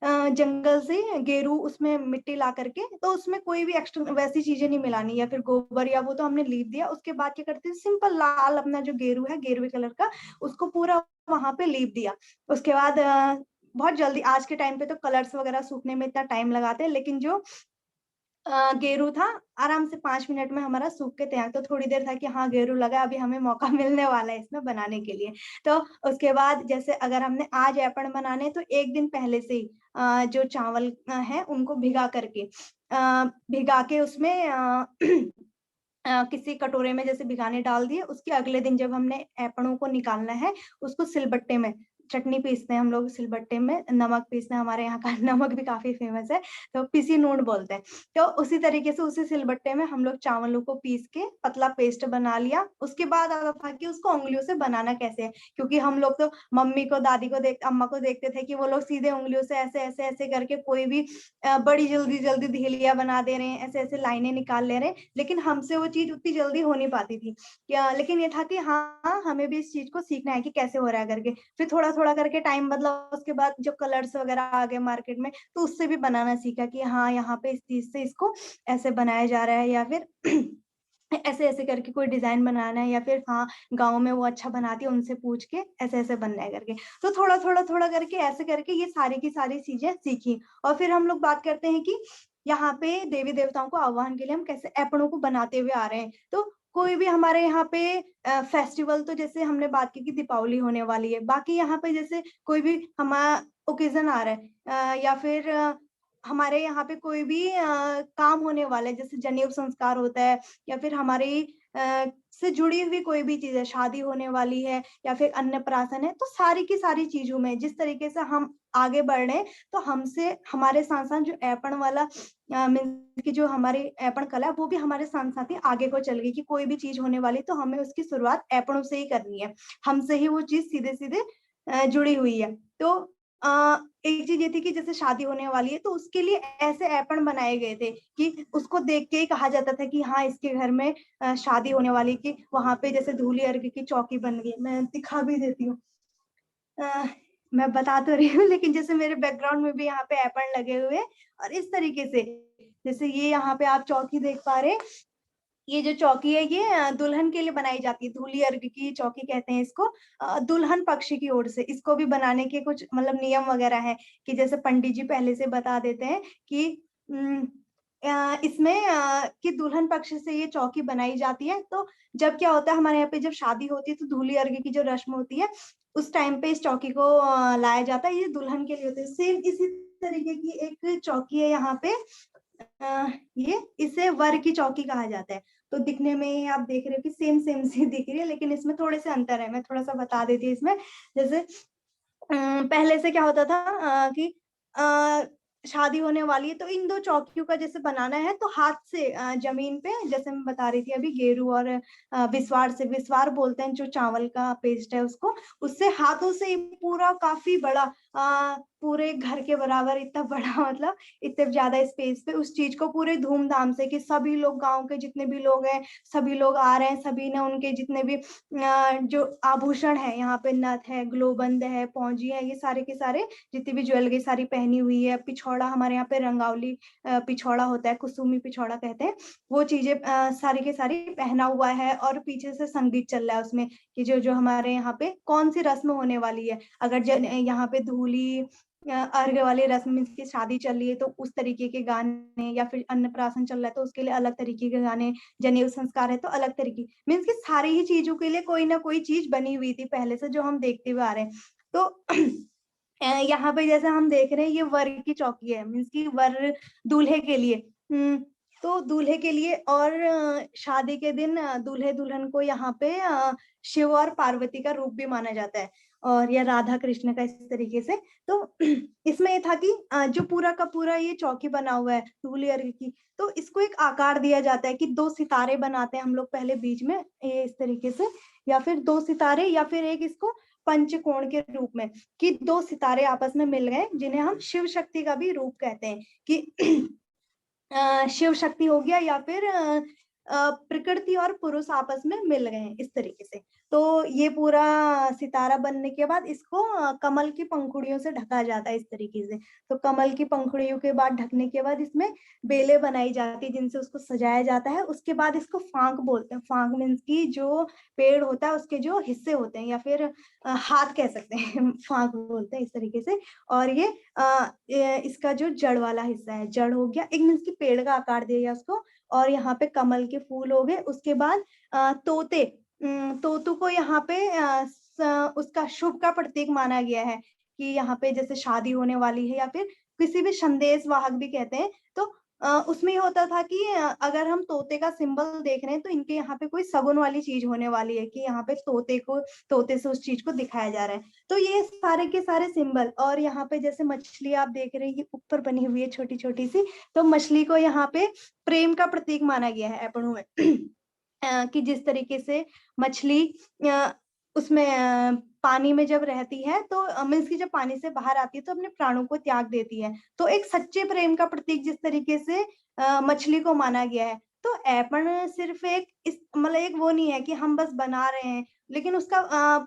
जंगल से गेरू उसमें मिट्टी ला करके, तो उसमें कोई भी एक्स्ट्रा वैसी चीजें नहीं मिलानी, या फिर गोबर या वो तो हमने लीप दिया। उसके बाद क्या करते थे, सिंपल लाल अपना जो गेरू है गेरुए कलर का, उसको पूरा वहां पे लीप दिया। उसके बाद बहुत जल्दी, आज के टाइम पे तो कलर्स वगैरह सूखने में इतना टाइम लगाते हैं, लेकिन जो गेरू था आराम से 5 मिनट में हमारा सूख के तैयार। तो थोड़ी देर था कि हाँ गेरू लगा, अभी हमें मौका मिलने वाला है इसमें बनाने के लिए। तो उसके बाद जैसे अगर हमने आज ऐपण बनाने, तो एक दिन पहले से ही जो चावल है उनको भिगा के उसमें किसी कटोरे में जैसे भिगाने डाल दिए। उसके अगले दिन जब हमने ऐपणों को निकालना है, उसको सिलबट्टे में, चटनी पीसते हैं हम लोग सिलबट्टे में, नमक पीसते हैं, हमारे यहाँ का नमक भी काफी फेमस है, तो पीसी नून बोलते हैं। तो उसी तरीके से उसी सिलबट्टे में हम लोग चावलों को पीस के पतला पेस्ट बना लिया। उसके बाद आता था कि उसको उंगलियों से बनाना कैसे है, क्योंकि हम लोग तो मम्मी को, दादी को अम्मा को देखते थे कि वो लोग सीधे उंगलियों से ऐसे ऐसे ऐसे करके कोई भी बड़ी जल्दी जल्दी ढेलियां बना दे रहे हैं, ऐसे ऐसे लाइनें निकाल ले रहे हैं, लेकिन हमसे वो चीज उतनी जल्दी हो नहीं पाती थी। लेकिन ये था कि हाँ हमें भी इस चीज को सीखना है कि कैसे हो रहा है करके। फिर थोड़ा थोड़ा करके टाइम बदला, उसके बाद जो कलर्स वगैरह आ गए मार्केट में, तो उससे भी बनाना सीखा कि हाँ यहाँ पे इस चीज से इसको ऐसे बनाया जा रहा है, या फिर ऐसे ऐसे करके कोई डिजाइन बनाना है, या फिर हाँ गाँव में वो अच्छा बनाती है उनसे पूछ के ऐसे ऐसे बनना है करके। तो थोड़ा थोड़ा थोड़ा करके ऐसे करके ये सारी की सारी चीजें सीखी। और फिर हम लोग बात करते हैं कि यहाँ पे देवी देवताओं को आह्वान के लिए हम कैसे ऐपणों को बनाते हुए आ रहे हैं। तो कोई भी हमारे यहाँ पे फेस्टिवल, तो जैसे हमने बात की कि दीपावली होने वाली है, बाकी यहाँ पे जैसे कोई भी हमारा ओकेजन आ रहा है या फिर हमारे यहाँ पे कोई भी काम होने वाला है, जैसे जनेऊ संस्कार होता है, या फिर हमारी से जुड़ी हुई कोई भी चीज है, शादी होने वाली है, या फिर अन्नप्राशन है, तो सारी की सारी चीजों में जिस तरीके से हम आगे बढ़ रहे हैं, तो हमसे हमारे साथ साथ जो ऐपण वाला मीन्स की जो हमारी ऐपण कला है, वो भी हमारे साथ साथ ही आगे को चल गई कि कोई भी चीज होने वाली तो हमें उसकी शुरुआत ऐपणों से ही करनी है, हमसे ही वो चीज सीधे सीधे जुड़ी हुई है। तो एक चीज ये थी कि जैसे शादी होने वाली है, तो उसके लिए ऐसे ऐपण बनाए गए थे कि उसको देख के ही कहा जाता था कि हाँ इसके घर में शादी होने वाली, की वहां पे जैसे धूली अर्घ की चौकी बन गई। मैं दिखा भी देती हूँ, मैं बता तो रही हूँ, लेकिन जैसे मेरे बैकग्राउंड में भी यहाँ पे ऐपण लगे हुए, और इस तरीके से जैसे ये यहाँ पे आप चौकी देख पा रहे, ये जो चौकी है ये दुल्हन के लिए बनाई जाती है, दूल्ही अर्घ की चौकी कहते हैं इसको। दुल्हन पक्ष की ओर से इसको भी बनाने के कुछ मतलब नियम वगैरह है कि जैसे पंडित जी पहले से बता देते हैं कि इसमें कि दुल्हन पक्ष से ये चौकी बनाई जाती है। तो जब क्या होता है हमारे यहाँ पे जब शादी होती है तो दूल्ही अर्घ की जो रस्म होती है उस टाइम पे इस चौकी को लाया जाता है। ये दुल्हन के लिए होती है। सेम इसी तरीके की एक चौकी है यहाँ पे, ये इसे वर की चौकी कहा जाता है। तो दिखने में आप देख रहे हो कि सेम सेम सी दिख रही है, लेकिन इसमें थोड़े से अंतर है। मैं थोड़ा सा बता देती हूँ इसमें। जैसे पहले से क्या होता था कि शादी होने वाली है तो इन दो चौकियों का जैसे बनाना है तो हाथ से जमीन पे, जैसे मैं बता रही थी अभी, गेरू और विस्वार से, विस्वार बोलते हैं जो चावल का पेस्ट है उसको, उससे हाथों से पूरा काफी बड़ा पूरे घर के बराबर इतना बड़ा मतलब इतने ज्यादा स्पेस पे उस चीज को पूरे धूमधाम से कि सभी लोग, गांव के जितने भी लोग हैं सभी लोग आ रहे हैं, सभी ने उनके जितने भी जो आभूषण है, यहाँ पे नथ है, ग्लोबंद है, पौंजी है, ये सारे के सारे जितनी भी ज्वेलरी सारी पहनी हुई है, पिछौड़ा हमारे यहाँ पे रंगावली पिछौड़ा होता है, कुसुमी पिछौड़ा कहते हैं, वो चीजें सारी के सारी पहना हुआ है। और पीछे से संगीत चल रहा है उसमें कि जो जो हमारे यहाँ पे कौन सी रस्म होने वाली है। अगर यहाँ पे धूली अर्घ वाली रस्म की शादी चल रही है तो उस तरीके के गाने, या फिर अन्नप्राशन चल रहा है तो उसके लिए अलग तरीके के गाने, जनेऊ संस्कार है तो अलग तरीके, मीन्स की सारी ही चीजों के लिए कोई ना कोई चीज बनी हुई थी पहले से जो हम देखते हुए आ रहे हैं। तो यहाँ पे जैसे हम देख रहे हैं ये वर की चौकी है, मीन्स की वर दूल्हे के लिए। तो दूल्हे के लिए और शादी के दिन दूल्हे दुल्हन को यहाँ पे शिव और पार्वती का रूप भी माना जाता है, और या राधा कृष्ण का, इस तरीके से। तो इसमें ये था कि जो पूरा का पूरा ये चौकी बना हुआ है दूल्हे अर्घ की, तो इसको एक आकार दिया जाता है कि 2 सितारे बनाते हैं हम लोग पहले बीच में, ये इस तरीके से, या फिर 2 सितारे, या फिर एक इसको पंचकोण के रूप में, कि 2 सितारे आपस में मिल गए, जिन्हें हम शिव शक्ति का भी रूप कहते हैं कि शिव शक्ति हो गया, या फिर प्रकृति और पुरुष आपस में मिल गए हैं, इस तरीके से। तो ये पूरा सितारा बनने के बाद इसको कमल की पंखुड़ियों से ढका जाता है, इस तरीके से। तो कमल की पंखुड़ियों के बाद ढकने के बाद इसमें बेलें बनाई जाती है जिनसे उसको सजाया जाता है। उसके बाद इसको फांक बोलते हैं। फांक मीन्स की जो पेड़ होता है उसके जो हिस्से होते हैं, या फिर हाथ कह सकते हैं फांक बोलते हैं, इस तरीके से। और ये इसका जो जड़ वाला हिस्सा है, जड़ हो गया एक, मीन्स की पेड़ का आकार दिया गया उसको। और यहाँ पे कमल के फूल हो गए। उसके बाद तोते, तोतों को यहाँ पे उसका शुभ का प्रतीक माना गया है कि यहाँ पे जैसे शादी होने वाली है, या फिर किसी भी संदेश वाहक भी कहते हैं। तो उसमें ये होता था कि अगर हम तोते का सिंबल देख रहे हैं तो इनके यहाँ पे कोई सगुन वाली चीज होने वाली है, कि यहाँ पे तोते से उस चीज को दिखाया जा रहा है। तो ये सारे के सारे सिंबल। और यहाँ पे जैसे मछली आप देख रहे हैं ये ऊपर बनी हुई है छोटी छोटी सी, तो मछली को यहाँ पे प्रेम का प्रतीक माना गया है ऐपणों में कि जिस तरीके से मछली उसमें पानी में जब रहती है तो मीन्स की जब पानी से बाहर आती है तो अपने प्राणों को त्याग देती है। तो एक सच्चे प्रेम का प्रतीक जिस तरीके से मछली को माना गया है। तो ऐपण सिर्फ एक इस मतलब एक वो नहीं है कि हम बस बना रहे हैं, लेकिन उसका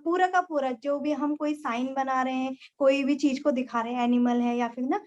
पूरा का पूरा जो भी हम कोई साइन बना रहे हैं, कोई भी चीज को दिखा रहे हैं, एनिमल है या फिर ना,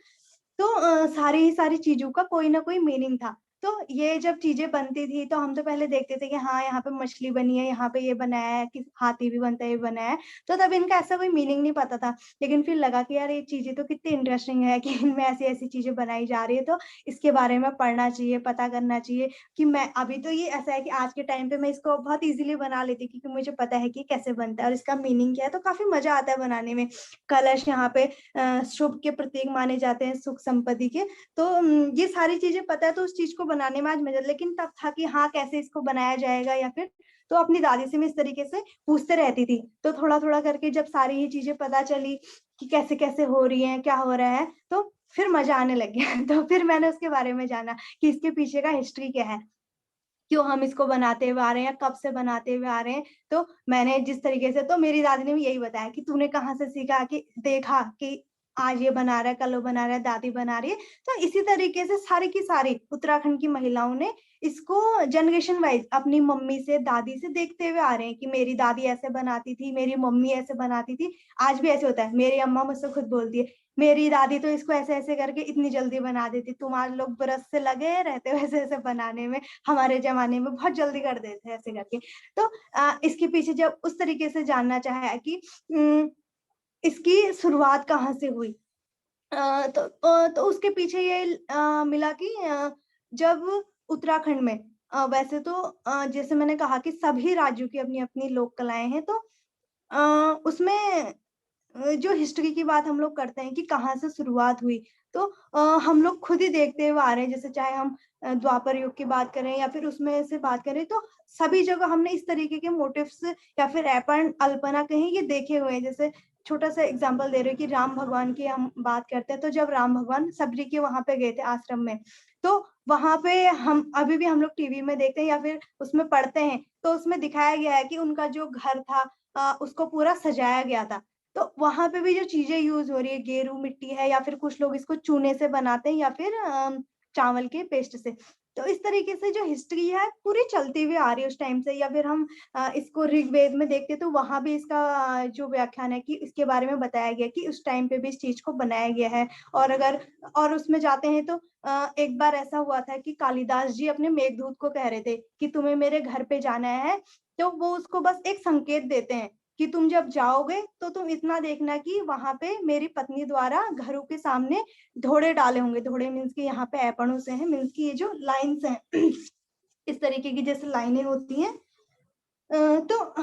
तो सारी ही सारी चीजों का कोई ना कोई मीनिंग था। तो ये जब चीजें बनती थी तो हम तो पहले देखते थे कि हाँ यहाँ पे मछली बनी है, यहाँ पे ये बनाया है, कि हाथी भी बनता है, ये बनाया है, तो तब इनका ऐसा कोई मीनिंग नहीं पता था। लेकिन फिर लगा कि यार ये चीजें तो कितनी इंटरेस्टिंग है कि इनमें ऐसी ऐसी चीजें बनाई जा रही है, तो इसके बारे में पढ़ना चाहिए, पता करना चाहिए। कि मैं अभी तो ये ऐसा है कि आज के टाइम पे मैं इसको बहुत इजीली बना लेती क्योंकि मुझे पता है कि कैसे बनता है और इसका मीनिंग क्या है, तो काफी मजा आता है बनाने में। कलश यहाँ पे शुभ के प्रतीक माने जाते हैं, सुख संपत्ति के। तो ये सारी चीजें पता है तो उस चीज को बनाने में आज मजा, लेकिन तब था कि हाँ कैसे इसको बनाया जाएगा, या फिर तो अपनी दादी से मैं इस तरीके से पूछते रहती थी। तो थोड़ा थोड़ा करके जब सारी ही चीजें पता चली कि कैसे कैसे हो रही हैं, क्या हो रहा है, तो फिर मजा आने लग गया तो फिर मैंने उसके बारे में जाना कि इसके पीछे का हिस्ट्री क्या है, क्यों हम इसको बनाते हुए आ रहे हैं, कब से बनाते हुए आ रहे हैं। तो मैंने जिस तरीके से, तो मेरी दादी ने भी यही बताया कि तूने कहाँ से सीखा, कि देखा कि आज ये बना रहा है, कल वो बना रहा है, दादी बना रही है। तो इसी तरीके से सारी की सारी उत्तराखंड की महिलाओं ने इसको जनरेशन वाइज अपनी मम्मी से, दादी से देखते हुए आ रहे हैं कि मेरी दादी ऐसे बनाती थी, मेरी मम्मी ऐसे बनाती थी। आज भी ऐसे होता है। मेरी अम्मा मुझसे खुद बोलती है, मेरी दादी तो इसको ऐसे ऐसे करके इतनी जल्दी बना देती, तुम्हारे लोग बरस से लगे रहते हो ऐसे ऐसे बनाने में, हमारे जमाने में बहुत जल्दी कर देते हैं ऐसे करके। तो इसके पीछे जब उस तरीके से जानना चाहे कि इसकी शुरुआत कहाँ से हुई, तो उसके पीछे ये मिला कि जब उत्तराखंड में वैसे तो जैसे मैंने कहा कि सभी राज्यों की अपनी अपनी लोक कलाएं हैं, तो उसमें जो हिस्ट्री की बात हम लोग करते हैं कि कहाँ से शुरुआत हुई, तो हम लोग खुद ही देखते हुए आ रहे हैं। जैसे चाहे हम द्वापर युग की बात करें या फिर उसमें से बात करें, तो सभी जगह हमने इस तरीके के मोटिव्स या फिर ऐपन अल्पना कहें, ये देखे हुए हैं। जैसे छोटा सा एग्जांपल दे रहे हो कि राम भगवान की हम बात करते हैं, तो जब राम भगवान सबरी के वहां पे गए थे आश्रम में, तो वहां पे हम अभी भी हम लोग टीवी में देखते हैं या फिर उसमें पढ़ते हैं, तो उसमें दिखाया गया है कि उनका जो घर था उसको पूरा सजाया गया था। तो वहां पे भी जो चीजें यूज हो रही है, गेरू मिट्टी है या फिर कुछ लोग इसको चूने से बनाते हैं या फिर चावल के पेस्ट से। तो इस तरीके से जो हिस्ट्री है पूरी चलती हुई आ रही है उस टाइम से। या फिर हम इसको ऋग्वेद में देखते तो वहां भी इसका जो व्याख्यान है कि इसके बारे में बताया गया कि उस टाइम पे भी इस चीज को बनाया गया है। और अगर और उसमें जाते हैं तो एक बार ऐसा हुआ था कि कालिदास जी अपने मेघदूत को कह रहे थे कि तुम्हें मेरे घर पे जाना है, तो वो उसको बस एक संकेत देते हैं कि तुम जब जाओगे तो तुम इतना देखना कि वहां पे मेरी पत्नी द्वारा घरों के सामने घोड़े डाले होंगे। घोड़े मीन्स की यहाँ पे ऐपणों से है, मीन्स की ये जो लाइन्स हैं इस तरीके की जैसे लाइनें होती हैं, तो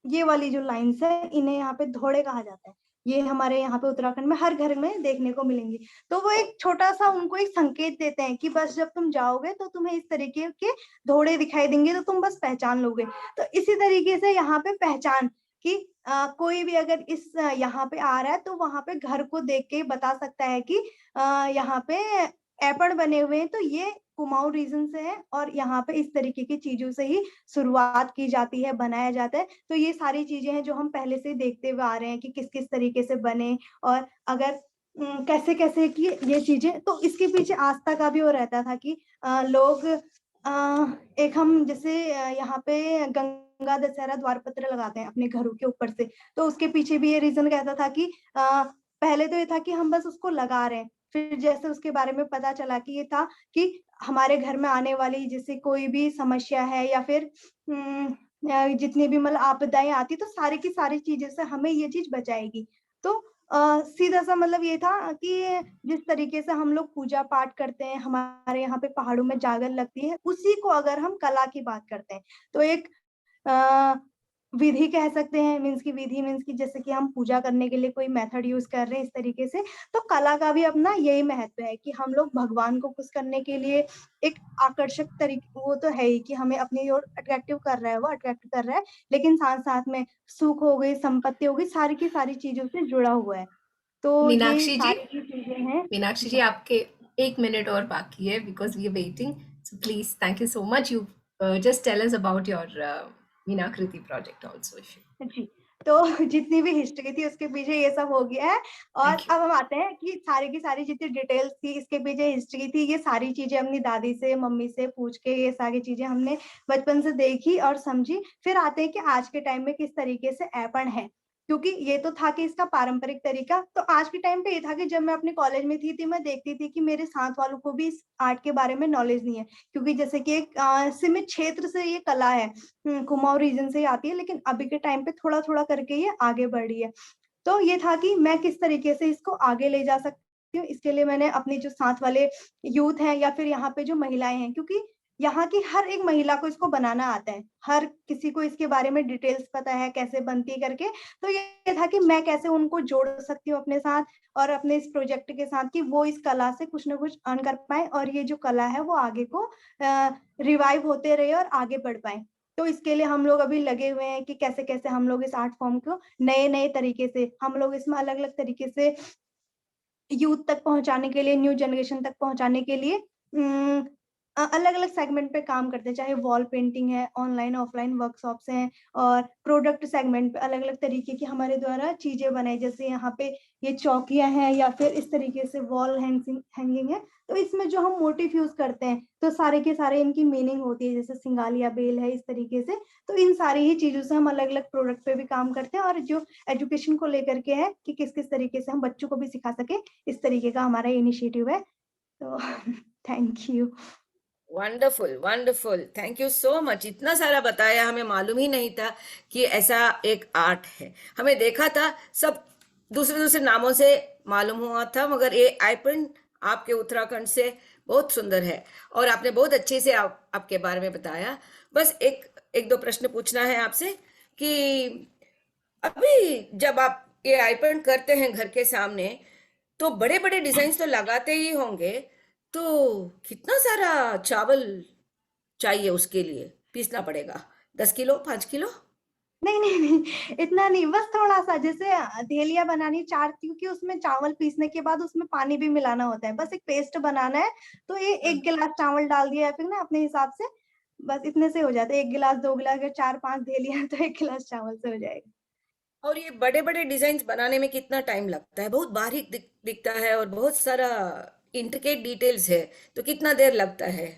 ये वाली जो लाइन्स है इन्हें यहाँ पे घोड़े कहा जाता है। ये हमारे यहाँ पे उत्तराखंड में हर घर में देखने को मिलेंगी। तो वो एक छोटा सा उनको एक संकेत देते हैं कि बस जब तुम जाओगे तो तुम्हें इस तरीके के घोड़े दिखाई देंगे, तो तुम बस पहचान लोगे। तो इसी तरीके से यहाँ पे पहचान कि कोई भी अगर इस यहाँ पे आ रहा है तो वहां पे घर को देख के बता सकता है कि यहाँ पे ऐपण बने हुए हैं, तो ये कुमाऊं रीजन से है और यहाँ पे इस तरीके की चीजों से ही शुरुआत की जाती है, बनाया जाता है। तो ये सारी चीजें हैं जो हम पहले से देखते हुए आ रहे हैं कि किस किस तरीके से बने और अगर कैसे कैसे की ये चीजें। तो इसके पीछे आस्था का भी वो रहता था कि लोग एक हम जैसे यहाँ पे गंगा दशहरा द्वारपत्र लगाते हैं अपने घरों के ऊपर से, तो उसके पीछे भी ये रीजन कहता था कि पहले तो ये था कि हम बस उसको लगा रहे हैं, फिर जैसे उसके बारे में पता चला कि ये था कि हमारे घर में आने वाली जैसे कोई भी समस्या है या फिर जितनी भी मतलब आपदाएं आती, तो सारी की सारी चीजें से हमें ये चीज बचाएगी। तो सीधा सा मतलब ये था कि जिस तरीके से हम लोग पूजा पाठ करते हैं, हमारे यहाँ पे पहाड़ों में जागर लगती है, उसी को अगर हम कला की बात करते हैं तो एक विधि कह सकते हैं। मीन्स की विधि मीन्स की जैसे कि हम पूजा करने के लिए कोई मेथड यूज कर रहे हैं इस तरीके से। तो कला का भी अपना यही महत्व है कि हम लोग भगवान को खुश करने के लिए एक आकर्षक तरीके, वो तो है ही कि हमें अपनी ओर अट्रैक्टिव कर रहा है, वो अट्रैक्ट कर रहा है, लेकिन साथ साथ में सुख हो गई, संपत्ति हो गई, सारी की सारी चीजों से जुड़ा हुआ है। तो ये
मीनाक्षी जी,
सारी की चीजें हैं।
मीनाक्षी जी, आपके 1 मिनट और बाकी है because we are waiting, so please thank you so much. You just tell us about your Meenakriti project also if you.
जी, तो जितनी भी हिस्ट्री थी उसके पीछे ये सब हो गया है। और
थैंक यू।
अब हम आते हैं कि सारी की सारी जितनी डिटेल्स थी, इसके पीछे हिस्ट्री थी, ये सारी चीजें अपनी दादी से, मम्मी से पूछ के ये सारी चीजें हमने बचपन से देखी और समझी। फिर आते हैं कि आज के टाइम में किस तरीके से ऐपण है, क्योंकि ये तो था कि इसका पारंपरिक तरीका। तो आज के टाइम पे ये था कि जब मैं अपने कॉलेज में थी मैं देखती थी कि मेरे साथ वालों को भी इस आर्ट के बारे में नॉलेज नहीं है, क्योंकि जैसे कि एक सीमित क्षेत्र से ये कला है, कुमाऊं रीजन से ही आती है, लेकिन अभी के टाइम पे थोड़ा थोड़ा करके ये आगे बढ़ रही है। तो ये था कि मैं किस तरीके से इसको आगे ले जा सकती हूँ, इसके लिए मैंने अपने जो साथ वाले यूथ हैं या फिर यहाँ पे जो महिलाएं हैं, क्योंकि यहाँ की हर एक महिला को इसको बनाना आता है, हर किसी को इसके बारे में डिटेल्स पता है कैसे बनती है करके। तो ये था कि मैं कैसे उनको जोड़ सकती हूँ अपने साथ और अपने इस प्रोजेक्ट के साथ कि वो इस कला से कुछ ना कुछ अर्न कर पाए और ये जो कला है वो आगे को रिवाइव होते रहे और आगे बढ़ पाए। तो इसके लिए हम लोग अभी लगे हुए हैं कि कैसे कैसे हम लोग इस आर्ट फॉर्म को नए नए तरीके से हम लोग इसमें अलग अलग तरीके से यूथ तक पहुंचाने के लिए, न्यू जनरेशन तक पहुंचाने के लिए अलग अलग सेगमेंट पे काम करते हैं, चाहे वॉल पेंटिंग है, ऑनलाइन ऑफलाइन वर्कशॉप्स हैं, और प्रोडक्ट सेगमेंट पे अलग अलग तरीके की हमारे द्वारा चीजें बनाई, जैसे यहाँ पे ये चौकियां हैं या फिर इस तरीके से वॉल हैंगिंग है। तो इसमें जो हम मोटिव यूज करते हैं तो सारे के सारे इनकी मीनिंग होती है, जैसे सिंगालिया बेल है, इस तरीके से। तो इन सारी ही चीजों से हम अलग अलग प्रोडक्ट पे भी काम करते हैं, और जो एजुकेशन को लेकर के है कि किस किस तरीके से हम बच्चों को भी सिखा सके, इस तरीके का हमारा इनिशिएटिव है। तो thank you.
Wonderful wonderful, thank you so much. इतना सारा बताया, हमें मालूम ही नहीं था कि ऐसा एक आर्ट है। हमें देखा था सब दूसरे दूसरे नामों से मालूम हुआ था, मगर ये आइपन आपके उत्तराखंड से बहुत सुंदर है और आपने बहुत अच्छे से आपके बारे में बताया। बस एक दो प्रश्न पूछना है आपसे कि अभी जब आप ये आइपन करते हैं घर के सामने, तो बड़े बड़े डिजाइन तो लगाते ही होंगे, तो कितना सारा चावल चाहिए उसके लिए, पीसना पड़ेगा? 10 किलो, 5 किलो?
नहीं नहीं नहीं, इतना नहीं, बस थोड़ा सा, जैसे धेलिया बनानी चार, क्योंकि उसमें चावल पीसने के बाद उसमें पानी भी मिलाना होता है, बस एक पेस्ट बनाना है। तो ये 1 गिलास चावल डाल दिया या फिर ना अपने हिसाब से, बस इतने से हो जाता है। 1 गिलास 2 गिलास, अगर 4-5 धेलिया तो 1 गिलास चावल से हो जाएगा।
और ये बड़े बड़े डिजाइन बनाने में कितना टाइम लगता है? बहुत बारीक दिखता है और बहुत सारा इंट्रिकेट डिटेल्स है, तो कितना देर लगता है?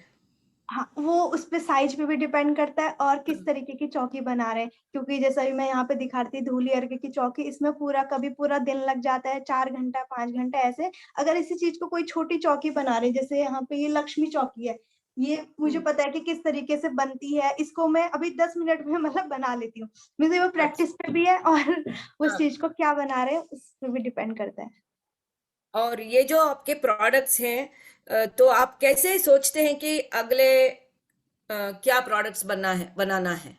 हाँ, वो उस पे साइज पे भी डिपेंड करता है और किस तरीके की चौकी बना रहे हैं, क्योंकि जैसा अभी मैं यहाँ पे दिखाती धूली अर्घ की चौकी, इसमें पूरा कभी पूरा दिन लग जाता है, 4 घंटा 5 घंटा ऐसे। अगर इसी चीज को कोई छोटी चौकी बना रहे, जैसे यहाँ पे ये लक्ष्मी चौकी है, ये मुझे पता है कि किस तरीके से बनती है, इसको मैं अभी 10 मिनट में मतलब बना लेती हूँ। मुझे वो प्रैक्टिस पे भी है, और उस चीज को क्या बना रहे हैं उस पर भी डिपेंड करता है।
और ये जो आपके प्रोडक्ट्स हैं, तो आप कैसे सोचते हैं कि अगले क्या प्रोडक्ट्स बनाना है?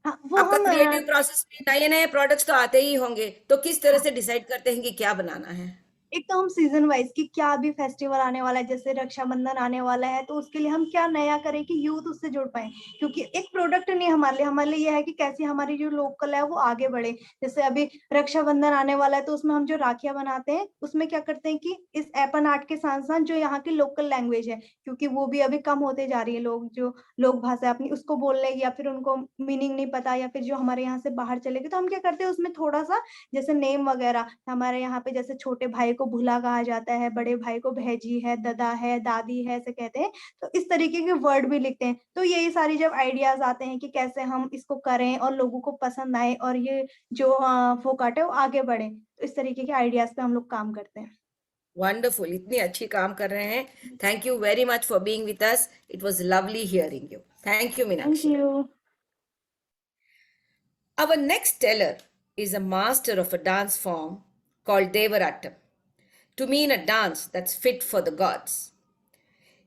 हाँ, वो
आपका
हम
क्रिएटिव प्रोसेस में नए नए प्रोडक्ट्स तो आते ही होंगे, तो किस तरह से डिसाइड करते हैं कि क्या बनाना है?
एक तो हम सीजन वाइज कि क्या अभी फेस्टिवल आने वाला है, जैसे रक्षाबंधन आने वाला है, तो उसके लिए हम क्या नया करें कि यूथ उससे जुड़ पाए, क्योंकि एक प्रोडक्ट नहीं हमारे लिए यह है कि कैसे हमारी जो लोकल है वो आगे बढ़े। जैसे अभी रक्षाबंधन आने वाला है, तो उसमें हम जो राखियां बनाते हैं उसमें क्या करते हैं कि इस एपन आर्ट के साथ साथ जो यहाँ की लोकल लैंग्वेज है, क्योंकि वो भी अभी कम होते जा रही है, लोग जो लोक भाषा अपनी उसको बोलने, या फिर उनको मीनिंग नहीं पता, या फिर जो हमारे यहाँ से बाहर चले गए, तो हम क्या करते हैं उसमें थोड़ा सा, जैसे नेम वगैरह हमारे यहाँ पे, जैसे छोटे भाई को भूला कहा जाता है, बड़े भाई को भैजी है, ददा है, दादी है, ऐसे कहते हैं। तो इस तरीके के वर्ड भी लिखते हैं। तो यही सारी जब आइडियाज आते हैं कि कैसे हम इसको करें और लोगों को पसंद आए, और ये जो फोक आर्ट है वो आगे बढ़े, तो इस तरीके के आइडियाज पे हम लोग काम करते हैं।
वंडरफुल, इतनी अच्छी काम कर रहे हैं। Thank you very much for being with us. It was lovely hearing you. Thank you
thank
Meenakshi.
You.
Our next teller is a master of a dance form called Devaratam, to mean a dance that's fit for the gods.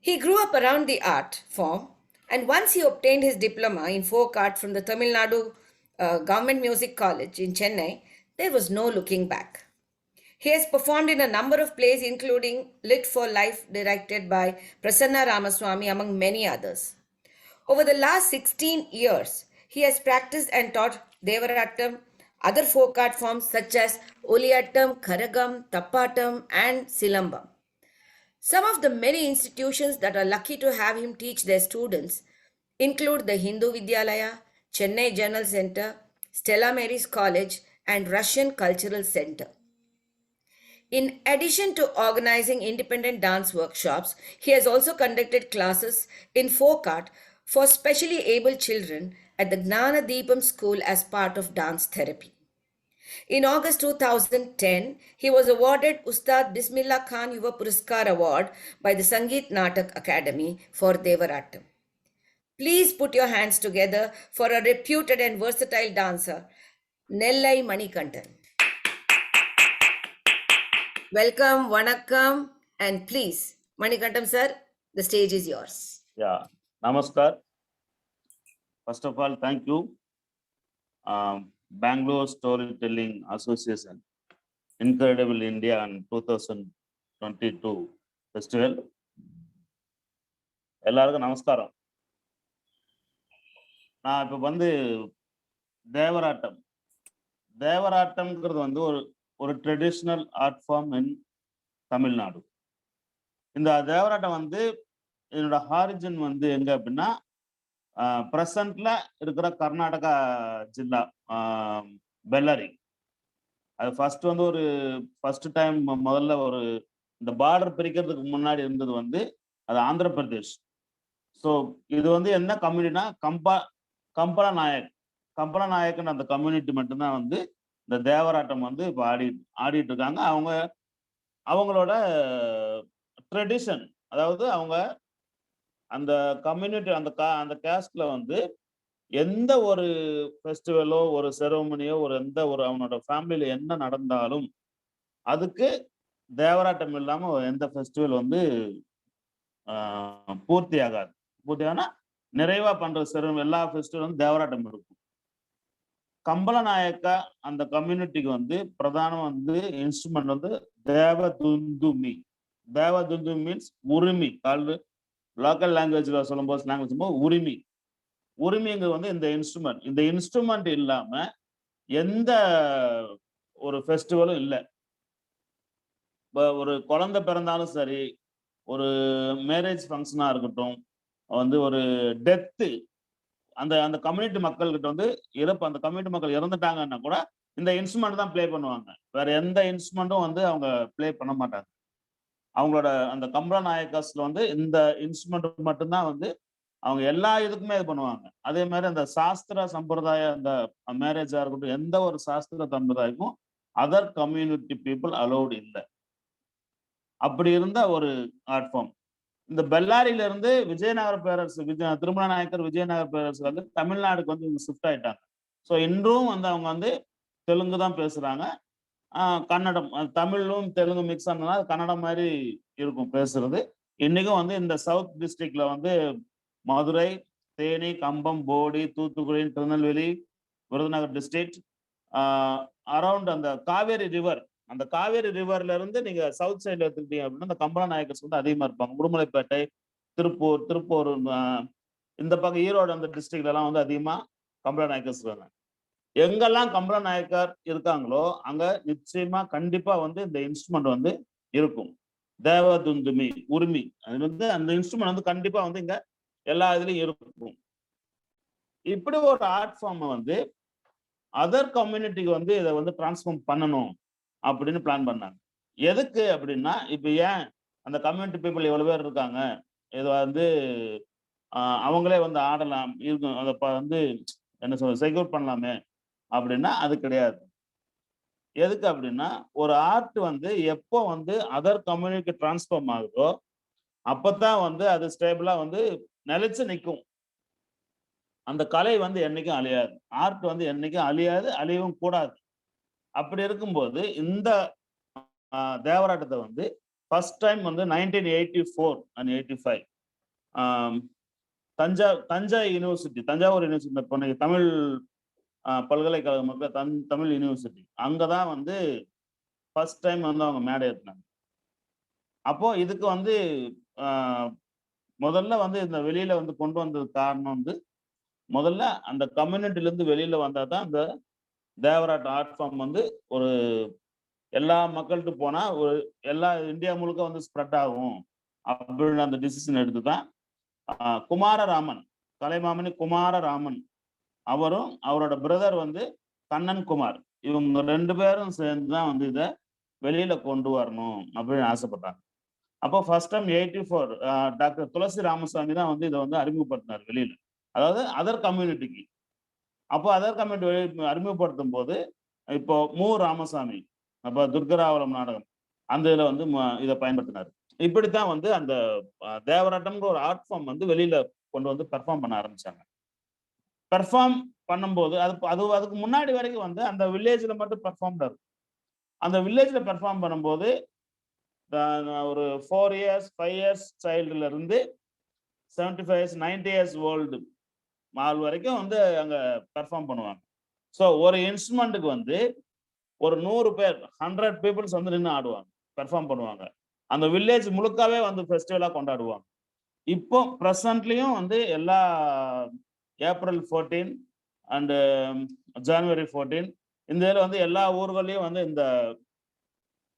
He grew up around the art form, and once he obtained his diploma in folk art from the Tamil Nadu Government Music College in Chennai, there was no looking back. He has performed in a number of plays, including Lit for Life, directed by Prasanna Ramaswamy, among many others. Over the last 16 years, he has practiced and taught Devaratam, other folk art forms such as Oliyattam, Karagam, Tappatam, and Silambam. Some of the many institutions that are lucky to have him teach their students include the Hindu Vidyalaya, Chennai Journal Center, Stella Maris College, and Russian Cultural Center. In addition to organizing independent dance workshops, he has also conducted classes in folk art for specially abled children at the Gnana Deepam School as part of dance therapy. In August 2010, he was awarded Ustad Bismillah Khan Yuva Puraskar Award by the Sangeet Natak Academy for Devaratam. Please put your hands together for a reputed and versatile dancer, Nellai Manikandan. Welcome, Vanakkam, and please, Manikandan sir, the stage is yours.
Yeah, Namaskar. First of all, thank you. Bangalore Storytelling Association, Incredible India and 2022 Festival. எல்லாருக்கும் நமஸ்காரம். நான் இப்போ வந்து தேவராட்டம்ங்கிறது வந்து ஒரு traditional art form in Tamil Nadu. இந்த தேவராட்டம் வந்து என்னோட ஹாரிஜன் வந்து எங்க அப்படின்னா ப்ரெசன்ட்ல இருக்கிற கர்நாடகா ஜில்லா பெல்லாரி. அது ஃபர்ஸ்ட் வந்து ஒரு ஃபர்ஸ்ட் டைம் முதல்ல ஒரு இந்த பார்டர் பிரிக்கிறதுக்கு முன்னாடி இருந்தது வந்து அது ஆந்திர பிரதேஷ். ஸோ இது வந்து என்ன கம்யூனிட்டினா கம்பள நாயக்கன் அந்த கம்யூனிட்டி மட்டும்தான் வந்து இந்த தேவராட்டம் வந்து இப்போ ஆடிட்டு இருக்காங்க. அவங்களோட ட்ரெடிஷன், அதாவது அவங்க அந்த கம்யூனிட்டி அந்த கேஸ்ட்ல வந்து எந்த ஒரு ஃபெஸ்டிவலோ ஒரு செரமனியோ எந்த ஒரு அவனோட ஃபேமிலியில என்ன நடந்தாலும் அதுக்கு தேவராட்டம் இல்லாம எந்த ஃபெஸ்டிவல் வந்து பூர்த்தி ஆகாது. பூர்த்தியானா நிறைவா பண்ற எல்லா ஃபெஸ்டிவலும் தேவராட்டம் இருக்கும். கம்பளநாயக்கா அந்த கம்யூனிட்டிக்கு வந்து பிரதானம் வந்து இன்ஸ்ட்ருமெண்ட் வந்து தேவதுந்துமி. தேவதுந்துமி மீன்ஸ் உரிமை. லோக்கல் லாங்குவேஜ்ல சொல்லும்போது உரிமைங்கிறது வந்து இந்த இன்ஸ்ட்ருமெண்ட் இல்லாம எந்த ஒரு ஃபெஸ்டிவலும் இல்லை. ஒரு குழந்தை பிறந்தாலும் சரி, ஒரு மேரேஜ் ஃபங்க்ஷனா இருக்கட்டும், வந்து ஒரு டெத்து, அந்த கம்யூனிட்டி மக்கள்கிட்ட வந்து அந்த கம்யூனிட்டி மக்கள் இறந்துட்டாங்கன்னா கூட இந்த இன்ஸ்ட்ருமெண்ட் தான் ப்ளே பண்ணுவாங்க. வேற எந்த இன்ஸ்ட்ருமெண்ட்டும் வந்து அவங்க ப்ளே பண்ண மாட்டாங்க. அவங்களோட அந்த கம்பள நாயக்கஸ்ல வந்து இந்த இன்ஸ்ட்ருமெண்ட் மட்டும்தான் வந்து அவங்க எல்லா இதுக்குமே இது பண்ணுவாங்க. அதே மாதிரி அந்த சாஸ்திர சம்பிரதாய அந்த மேரேஜா இருக்கட்டும், எந்த ஒரு சாஸ்திர சம்பிரதாயமும் அதர் கம்யூனிட்டி பீப்புள் அலௌடு இல்லை. அப்படி இருந்த ஒரு ஆர்ட் ஃபார்ம். இந்த பெல்லாரியில இருந்து விஜயநகர பேரரசு திருமல நாயக்கர் விஜயநகர பேரரசு வந்து தமிழ்நாடுக்கு வந்து இவங்க ஷிஃப்ட் ஆயிட்டாங்க. ஸோ இன்றும் வந்து அவங்க வந்து தெலுங்கு தான் பேசுறாங்க. கன்னடம், தமிழும் தெலுங்கு மிக்ஸ் ஆனதுனால கன்னடம் மாதிரி இருக்கும் பேசுறது. இன்னைக்கும் வந்து இந்த சவுத் டிஸ்ட்ரிக்ட்ல வந்து மதுரை, தேனி, கம்பம், போடி, தூத்துக்குடி, திருநெல்வேலி, விருதுநகர் டிஸ்ட்ரிக்ட், அரௌண்ட் அந்த காவேரி ரிவர்ல இருந்து நீங்க சவுத் சைட்ல எடுத்துக்கிட்டீங்க அப்படின்னா அந்த கம்பள நாயக்கர்ஸ் வந்து அதிகமா இருப்பாங்க. உடுமலைப்பேட்டை, திருப்பூர், இந்த பக்கம் ஈரோடு அந்த டிஸ்ட்ரிக்ட்ல எல்லாம் வந்து அதிகமா கம்பள நாயக்கர்ஸ் இருக்காங்க. எங்கெல்லாம் கம்பள நாயக்கர் இருக்காங்களோ அங்க நிச்சயமா கண்டிப்பா வந்து இந்த இன்ஸ்ட்ருமெண்ட் வந்து இருக்கும். தேவதுந்துமி உரிமை, அது வந்து அந்த இன்ஸ்ட்ருமெண்ட் வந்து கண்டிப்பா வந்து இங்க எல்லா இதுலயும் இருக்கும். இப்படி ஒரு ஆர்ட் ஃபார்ம் வந்து அதர் கம்யூனிட்டிக்கு வந்து இதை வந்து டிரான்ஸ்ஃபார்ம் பண்ணணும் அப்படின்னு பிளான் பண்ணாங்க. எதுக்கு அப்படின்னா, இப்ப ஏன் அந்த கம்யூனிட்டி பீப்புள் எவ்வளவு பேர் இருக்காங்க, இதை வந்து அவங்களே வந்து ஆடலாம் இருக்கும், அதை வந்து என்ன சொல்ற செக்யூர் பண்ணலாமே அப்படின்னா அது கிடையாது. எதுக்கு அப்படின்னா, ஒரு ஆர்ட் வந்து எப்போ வந்து அதர் கம்யூனிட்டி டிரான்ஸ்ஃபார்ம் ஆகுதோ அப்பதான் வந்து அது ஸ்டேபிளா வந்து நிலைச்சு நிற்கும். அந்த கலை வந்து என்னைக்கும் அழியாது. ஆர்ட் வந்து என்னைக்கும் அழியாது, அழியவும் கூடாது. அப்படி இருக்கும்போது இந்த தேவராட்டத்தை வந்து ஃபர்ஸ்ட் டைம் வந்து 1984 and 85 தஞ்சாவூர் யூனிவர்சிட்டி தமிழ் பல்கலைக்கழகம் இருக்கிற தமிழ் யூனிவர்சிட்டி, அங்கதான் வந்து ஃபர்ஸ்ட் டைம் வந்து அவங்க மேடை ஏற்றினாங்க. அப்போ இதுக்கு வந்து முதல்ல வந்து இந்த வெளியில வந்து கொண்டு வந்தது காரணம் வந்து முதல்ல அந்த கம்யூனிட்டில இருந்து வெளியில வந்தாதான் அந்த தேவராட்ட ஆர்ட் ஃபார்ம் வந்து ஒரு எல்லா மக்கள்கிட்ட போனா ஒரு எல்லா இந்தியா முழுக்க வந்து ஸ்ப்ரெட் ஆகும் அப்படின்னு அந்த டிசிஷன் எடுத்துதான் குமாரராமன், கலைமாமணி குமாரராமன் அவரும் அவரோட பிரதர் வந்து கண்ணன் குமார், இவங்க 2 பேரும் சேர்ந்துதான் வந்து இதை வெளியில கொண்டு வரணும் அப்படின்னு ஆசைப்பட்டாங்க. அப்போ ஃபர்ஸ்ட் டைம் 84 டாக்டர் துளசி ராமசாமி தான் வந்து இதை வந்து அறிமுகப்படுத்தினார் வெளியில, அதாவது அதர் கம்யூனிட்டிக்கு. அப்போ அதர் கம்யூனிட்டி அறிமுகப்படுத்தும் போது இப்போ ராமசாமி, அப்போ துர்கராவலம் நாடகம் அந்த இதுல வந்து இதை பயன்படுத்தினார். இப்படித்தான் வந்து அந்த தேவராட்டம்ங்கிற ஒரு ஆர்ட் ஃபார்ம் வந்து வெளியில கொண்டு வந்து பெர்ஃபார்ம் பண்ண ஆரம்பிச்சாங்க. பெர்ஃபார்ம் பண்ணும்போது அதுக்கு முன்னாடி வரைக்கும் வந்து அந்த வில்லேஜ்ல மட்டும் பெர்ஃபார்ம் இருக்கும். அந்த வில்லேஜ்ல பெர்ஃபார்ம் பண்ணும்போது ஒரு 4 years 5 years சைல்டுல இருந்து 75 years 90 years ஓல்டு மால் வரைக்கும் வந்து அங்க பெர்ஃபார்ம் பண்ணுவாங்க. ஸோ ஒரு இன்ஸ்ட்ருமெண்ட்டுக்கு வந்து ஒரு 100 பேர் 100 பீப்புள்ஸ் வந்து நின்று ஆடுவாங்க, பெர்ஃபார்ம் பண்ணுவாங்க. அந்த வில்லேஜ் முழுக்காவே வந்து ஃபெஸ்டிவலா கொண்டாடுவாங்க. இப்போ ப்ரெசன்ட்லயும் வந்து எல்லா April 14 அண்ட் January 14 இந்த இதில் வந்து எல்லா ஊர்களையும் வந்து இந்த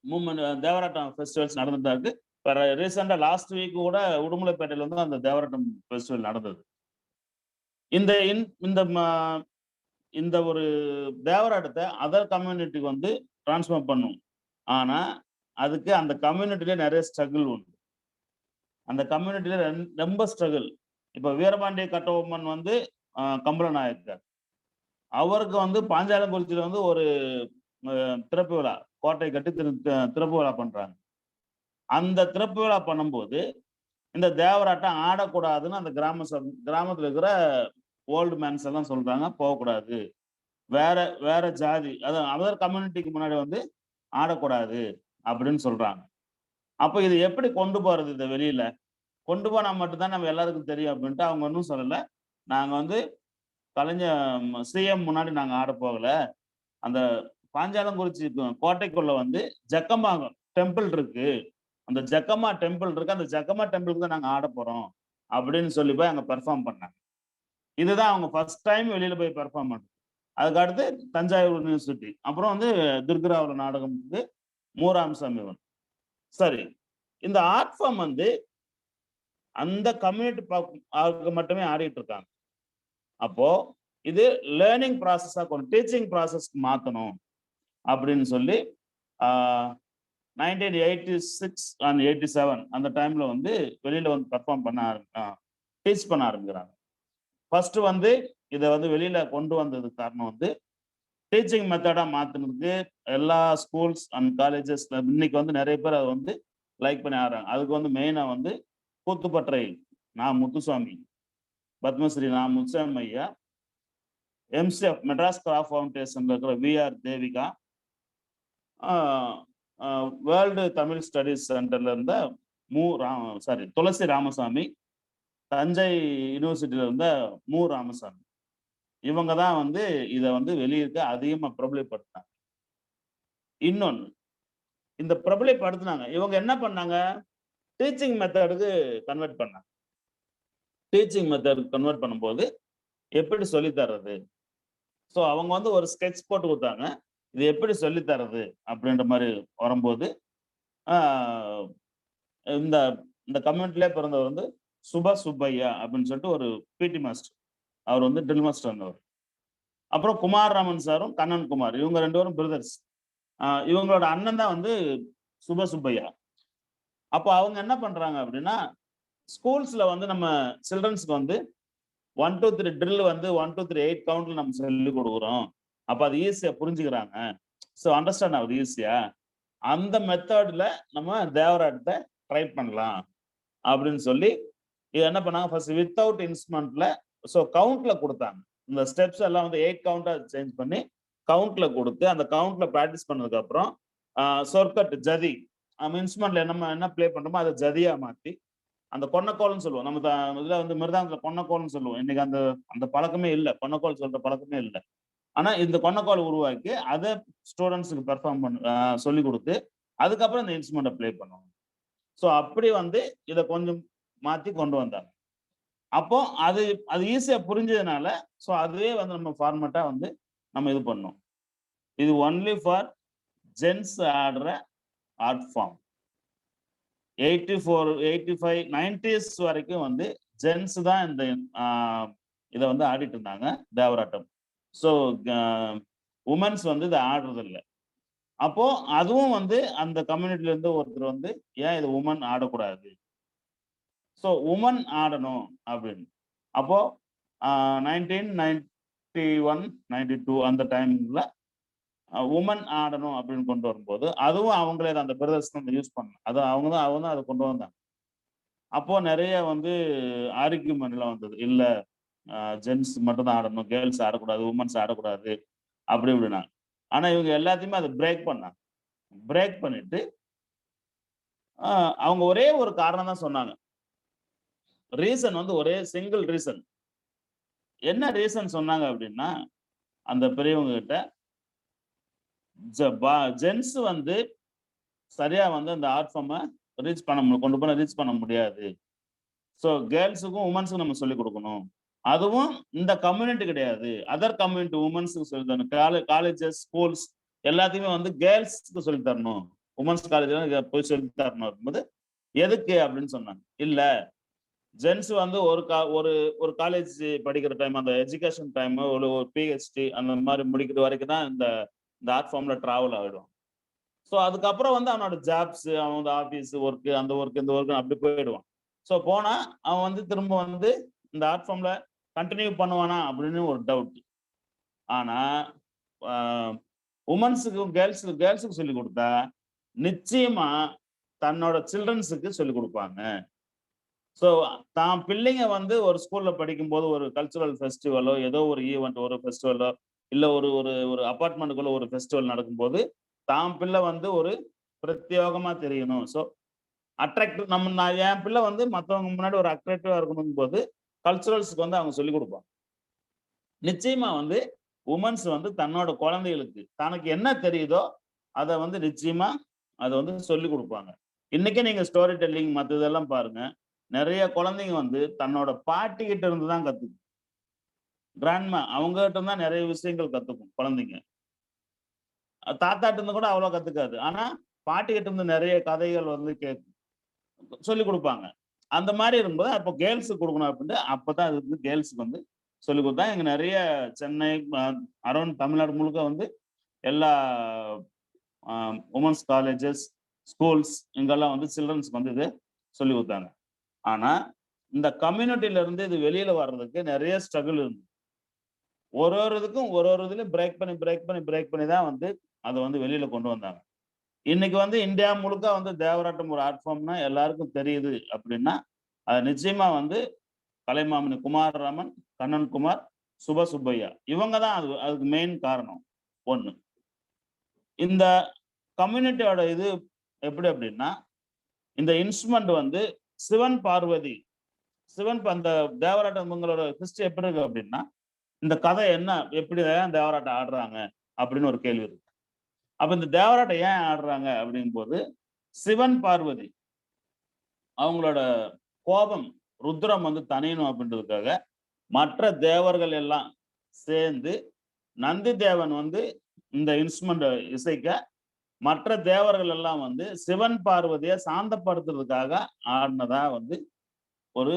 மூமெண்ட் தேவராட்டம் ஃபெஸ்டிவல்ஸ் நடந்துட்டு இருக்கு. இப்போ ரீசெண்டாக லாஸ்ட் வீக் கூட உடுமலைப்பேட்டையில் வந்து அந்த தேவராட்டம் ஃபெஸ்டிவல் நடந்தது. இந்த இந்த ஒரு தேவராட்டத்தை அதர் கம்யூனிட்டிக்கு வந்து டிரான்ஸ்ஃபார்ம் பண்ணும். ஆனா அதுக்கு அந்த கம்யூனிட்டில நிறைய ஸ்ட்ரகிள் உண்டு. அந்த கம்யூனிட்டில ரொம்ப ஸ்ட்ரகிள். இப்போ வீரபாண்டிய கட்டபொம்மன் வந்து கம்பளநாயக்கர், அவருக்கு வந்து பாஞ்சாலங்குறிச்சியில வந்து ஒரு திறப்பு விழா, கோட்டை கட்டி திறப்பு விழா பண்றாங்க. அந்த திறப்பு விழா பண்ணும்போது இந்த தேவராட்டம் ஆடக்கூடாதுன்னு அந்த கிராமத்துல இருக்கிற ஓல்டு மேன்ஸ் எல்லாம் சொல்றாங்க, போகக்கூடாது, வேற ஜாதி, அதாவது அதர் கம்யூனிட்டிக்கு முன்னாடி வந்து ஆடக்கூடாது அப்படின்னு சொல்றாங்க. அப்போ இது எப்படி கொண்டு போறது? இதை வெளியில கொண்டு போனா மட்டும்தான் நம்ம எல்லாருக்கும் தெரியும் அப்படின்ட்டு அவங்க ஒன்றும் சொல்லல. நாங்க வந்து கலைஞர் சிஎம் முன்னாடி நாங்க ஆட போகல, அந்த பாஞ்சாலங்குறிச்சி கோட்டைக்குள்ள வந்து ஜக்கம்மா டெம்பிள் இருக்கு, அந்த ஜக்கம்மா டெம்பிள் இருக்கு, அந்த ஜக்கம்மா டெம்பிளுக்கு தான் நாங்க ஆட போறோம் அப்படின்னு சொல்லி போய் அங்க பெர்ஃபார்ம் பண்ணாங்க. இதுதான் அவங்க ஃபர்ஸ்ட் டைம் வெளியில போய் பெர்ஃபார்ம் பண்ணாங்க. அதுக்கு அடுத்து தஞ்சாவூர் யூனிவர்சிட்டி, அப்புறம் வந்து துர்கராவூர் நாடகம் வந்து மூராம்சாமி. சரி, இந்த ஆர்ட் ஃபார்ம் வந்து அந்த கம்யூனிட்டி மட்டுமே ஆடிட்டு இருக்காங்க. அப்போ இது லேர்னிங் ப்ராசஸா டீச்சிங் ப்ராசஸ்க்கு மாற்றணும் அப்படின்னு சொல்லி 1986 and 87 அந்த டைம்ல வந்து வெளியில வந்து பெர்ஃபார்ம் டீச் பண்ண ஆரம்பிக்கிறாங்க. ஃபர்ஸ்ட் வந்து இதை வந்து வெளியில கொண்டு வந்ததுக்கு காரணம் வந்து டீச்சிங் மெத்தடா மாத்தினதுக்கு எல்லா ஸ்கூல்ஸ் அண்ட் காலேஜஸ்ல இன்னைக்கு வந்து நிறைய பேர் அதை வந்து லைக் பண்ணி ஆடுறாங்க. அதுக்கு வந்து மெயினா வந்து கூத்துப்பற்றை நான் முத்துசாமி, பத்மஸ்ரீ நான் முத்துசாமி ஐயா, எம்சிஎஃப் மெட்ராஸ் கிராஃப்ட் ஃபவுண்டேஷன்ல இருக்கிற VR Devika, world Tamil studies சென்டர்ல இருந்த துளசி ராமசாமி, தஞ்சை யூனிவர்சிட்டியில இருந்த ராமசாமி, இவங்க தான் வந்து இதை வந்து வெளியிருக்க அதிகமா பிரபலப்படுத்தினாங்க. இன்னொன்னு, இந்த பிரபலப்படுத்தினாங்க இவங்க என்ன பண்ணாங்க, டீச்சிங் மெத்தடுக்கு கன்வெர்ட் பண்ணாங்க. டீச்சிங் மெத்தடுக்கு கன்வெர்ட் பண்ணும்போது எப்படி சொல்லி தர்றது, ஸோ அவங்க வந்து ஒரு ஸ்கெட்ச் போட்டு கொடுத்தாங்க, இது எப்படி சொல்லி தர்றது அப்படின்ற மாதிரி வரும்போது இந்த இந்த கம்யூனிட்டிலே பிறந்தவர் வந்து சுப்பையா அப்படின்னு சொல்லிட்டு ஒரு பிடி மாஸ்டர், அவர் வந்து ட்ரில் மாஸ்டர் இருந்தவர். அப்புறம் குமார் ராமன் சாரும் கண்ணன் குமார், இவங்க 2 பேரும் பிரதர்ஸ். இவங்களோட அண்ணன் தான் வந்து சுப்பையா. அப்போ அவங்க என்ன பண்றாங்க அப்படின்னா, ஸ்கூல்ஸ்ல வந்து நம்ம சில்ட்ரன்ஸ்க்கு வந்து 1 2 3 ட்ரில் வந்து 1 2 3 8 கவுண்ட்ல நம்ம சொல்லி கொடுக்குறோம். அப்போ அது ஈஸியா புரிஞ்சுக்கிறாங்க, ஸோ அண்டர்ஸ்டாண்ட் ஆகுது ஈஸியா. அந்த மெத்தட்ல நம்ம தேவராட்டத்தை ட்ரை பண்ணலாம் அப்படின்னு சொல்லி இது என்ன பண்ணாங்க, ஃபர்ஸ்ட் வித்தவுட் இன்ஸ்ட்ருமெண்ட்ல ஸோ கவுண்ட்ல கொடுத்தாங்க. இந்த ஸ்டெப்ஸ் எல்லாம் வந்து 8 கவுண்டா சேஞ்ச் பண்ணி கவுண்ட்ல கொடுத்து அந்த கவுண்ட்ல ப்ராக்டிஸ் பண்ணதுக்கு அப்புறம் சொற்கட்டு ஜதி, நம்ம இன்ஸ்ட்ருமெண்ட்ல என்ன பிளே பண்றோமோ அதை ஜதியா மாத்தி அந்த கொன்னக்கோல்னு சொல்லுவோம். நம்ம இதுல வந்து மிருதாங்கத்துல கொன்னக்கோல்னு சொல்லுவோம். இன்னைக்கு அந்த பழக்கமே இல்லை, கொன்னக்கோல் சொல்ற பழக்கமே இல்லை. ஆனா இந்த கொன்னக்கோல் உருவாக்கி அதை ஸ்டூடெண்ட்ஸுக்கு பெர்ஃபார்ம் சொல்லி கொடுத்து அதுக்கப்புறம் இந்த இன்ஸ்ட்ருமெண்ட்டை பிளே பண்ணுவோம். ஸோ அப்படி வந்து இதை கொஞ்சம் மாத்தி கொண்டு வந்தாங்க. அப்போ அது ஈஸியா புரிஞ்சதுனால ஸோ அதுவே வந்து நம்ம ஃபார்மேட்டா வந்து நம்ம இது பண்ணோம். இது ஒன்லி ஃபார் ஜென்ஸ் ஆடுற ஆர்ட் ஃபார்ம். 84 85 90s வரைக்கும் வந்து ஜென்ஸ் தான் இந்த இதை வந்து ஆடிட்டு இருந்தாங்க தேவராட்டம். ஸோ உமன்ஸ் வந்து இதை ஆடுறது இல்லை. அப்போ அதுவும் வந்து அந்த கம்யூனிட்டில இருந்து ஒருத்தர் வந்து ஏன் இது உமன் ஆடக்கூடாது, ஸோ உமன் ஆடணும் அப்படின்னு. அப்போ 1991 92 அந்த டைம்ல உமன் ஆடணும் அப்படின்னு கொண்டு வரும்போது அதுவும் அவங்களே அந்த பிரதர்ஸ் தான் யூஸ் பண்ணணும், அது அவங்க தான் அதை கொண்டு வந்தாங்க. அப்போ நிறைய வந்து ஆர்கியூமெண்ட்லாம் வந்தது, இல்ல ஜென்ஸ் மட்டும் தான் ஆடணும், கேர்ள்ஸ் ஆடக்கூடாது, உமன்ஸ் ஆடக்கூடாது அப்படி இப்படின்னா. ஆனா இவங்க எல்லாத்தையுமே அதை பிரேக் பண்ணிட்டு அவங்க ஒரே ஒரு காரணம் தான் சொன்னாங்க. ரீசன் வந்து ஒரே சிங்கிள் ரீசன். என்ன ரீசன் சொன்னாங்க அப்படின்னா, அந்த பெரியவங்க கிட்ட ஜென்ஸ் வந்து சரியா வந்து அந்த ஆர்ட் ஃபார்மை கொண்டு போய் ரீச் பண்ண முடியாது. ஸோ கேர்ள்ஸுக்கும் உமன்ஸுக்கும் நம்ம சொல்லிக் கொடுக்கணும். அதுவும் இந்த கம்யூனிட்டி கிடையாது, அதர் கம்யூனிட்டி உமன்ஸுக்கு சொல்லி தரணும். காலேஜஸ் ஸ்கூல்ஸ் எல்லாத்தையுமே வந்து கேர்ள்ஸுக்கு சொல்லி தரணும், உமன்ஸ் காலேஜ் போய் சொல்லி தரணும் இருக்கும்போது எதுக்கு அப்படின்னு சொன்னாங்க. இல்ல, ஜென்ஸ் வந்து ஒரு காலேஜ் படிக்கிற டைம், அந்த எஜுகேஷன் டைம், ஒரு பிஹெச்டி அந்த மாதிரி முடிக்கிற வரைக்கும் தான் இந்த ஆர்ட் ஃபார்ம்ல டிராவல் ஆகிடும். ஸோ அதுக்கப்புறம் வந்து அவனோட ஜாப்ஸ், அவனோட ஆஃபீஸ் ஒர்க்கு, அந்த ஒர்க் இந்த ஒர்க் அப்படி போயிடுவான். ஸோ போனா அவன் வந்து திரும்ப வந்து இந்த ஆர்ட் ஃபார்ம்ல கண்டினியூ பண்ணுவானா அப்படின்னு ஒரு டவுட். ஆனா உமன்ஸுக்கும் கேர்ள்ஸுக்கு சொல்லி கொடுத்தா நிச்சயமா தன்னோட சில்ட்ரன்ஸுக்கு சொல்லி கொடுப்பாங்க. ஸோ தான் பிள்ளைங்க வந்து ஒரு ஸ்கூல்ல படிக்கும்போது ஒரு கல்ச்சுரல் ஃபெஸ்டிவலோ, ஏதோ ஒரு ஈவெண்ட், ஒரு ஃபெஸ்டிவலோ, இல்ல ஒரு ஒரு ஒரு அபார்ட்மெண்ட்டுக்குள்ள ஒரு ஃபெஸ்டிவல் நடக்கும்போது தான் பிள்ளை வந்து ஒரு பிரத்யேகமா தெரியணும். ஸோ அட்ராக்டிவ் நான் என் பிள்ளை வந்து மற்றவங்க முன்னாடி ஒரு அட்ராக்டிவா இருக்கணும் போது கல்ச்சுரல்ஸ்க்கு வந்து அவங்க சொல்லிக் கொடுப்பாங்க. நிச்சயமா வந்து உமன்ஸ் வந்து தன்னோட குழந்தைகளுக்கு தனக்கு என்ன தெரியுதோ அதை வந்து நிச்சயமா அதை வந்து சொல்லிக் கொடுப்பாங்க. இன்னைக்கே நீங்க ஸ்டோரி டெல்லிங் மற்றதெல்லாம் பாருங்க, நிறைய குழந்தைங்க வந்து தன்னோட பாட்டி கிட்ட இருந்து தான் கத்துக்கும். கிராண்ட்மா அவங்க கிட்ட தான் நிறைய விஷயங்கள் கத்துக்கும் குழந்தைங்க. தாத்தாட்ட இருந்து கூட அவ்வளவு கத்துக்காது. ஆனா பாட்டி கிட்ட இருந்து நிறைய கதைகள் வந்து சொல்லிக் கொடுப்பாங்க. அந்த மாதிரி இருக்கும்போது அப்போ கேர்ள்ஸுக்கு கொடுக்கணும் அப்படின்ட்டு அப்பதான் அது வந்து கேர்ள்ஸுக்கு வந்து சொல்லிக் கொடுத்தா. இங்க நிறைய சென்னை அரௌண்ட் தமிழ்நாடு முழுக்க வந்து எல்லா உமன்ஸ் காலேஜஸ், ஸ்கூல்ஸ் இங்கெல்லாம் வந்து சில்ட்ரன்ஸ்க்கு வந்து இது சொல்லி கொடுத்தாங்க. ஆனா இந்த கம்யூனிட்டியில இருந்து இது வெளியில வர்றதுக்கு நிறைய ஸ்ட்ரகிள் இருந்து ஒரு இதுக்கும் ஒரு இதுலயும் பிரேக் பண்ணி தான் வந்து அதை வந்து வெளியில கொண்டு வந்தாங்க. இன்னைக்கு வந்து இந்தியா முழுக்க வந்து தேவராட்டம் ஒரு ஆர்ட் ஃபார்ம்னா எல்லாருக்கும் தெரியுது அப்படின்னா அது நிச்சயமா வந்து கலைமாமணி குமாரராமன், கண்ணன் குமார், சுப்பையா இவங்க தான் அதுக்கு மெயின் காரணம். ஒண்ணு, இந்த கம்யூனிட்டியோட இது எப்படி அப்படின்னா, இந்த இன்ஸ்ட்ருமெண்ட் வந்து சிவன் பார்வதி, அந்த தேவராட்டங்களோட ஹிஸ்டரி எப்படி இருக்கு அப்படின்னா, இந்த கதை என்ன, எப்படி தேவராட்டம் ஆடுறாங்க அப்படின்னு ஒரு கேள்வி இருக்கு. அப்ப இந்த தேவராட்டம் ஏன் ஆடுறாங்க அப்படிங்கும் போது, சிவன் பார்வதி அவங்களோட கோபம் ருத்ரம் வந்து தனியணும் அப்படின்றதுக்காக மற்ற தேவர்கள் எல்லாம் சேர்ந்து நந்தி தேவன் வந்து இந்த இன்ஸ்ட்ருமெண்ட் இசைக்க மற்ற தேவர்கள் எல்லாம் வந்து சிவன் பார்வதியை சாந்தப்படுத்துறதுக்காக ஆடினதா வந்து ஒரு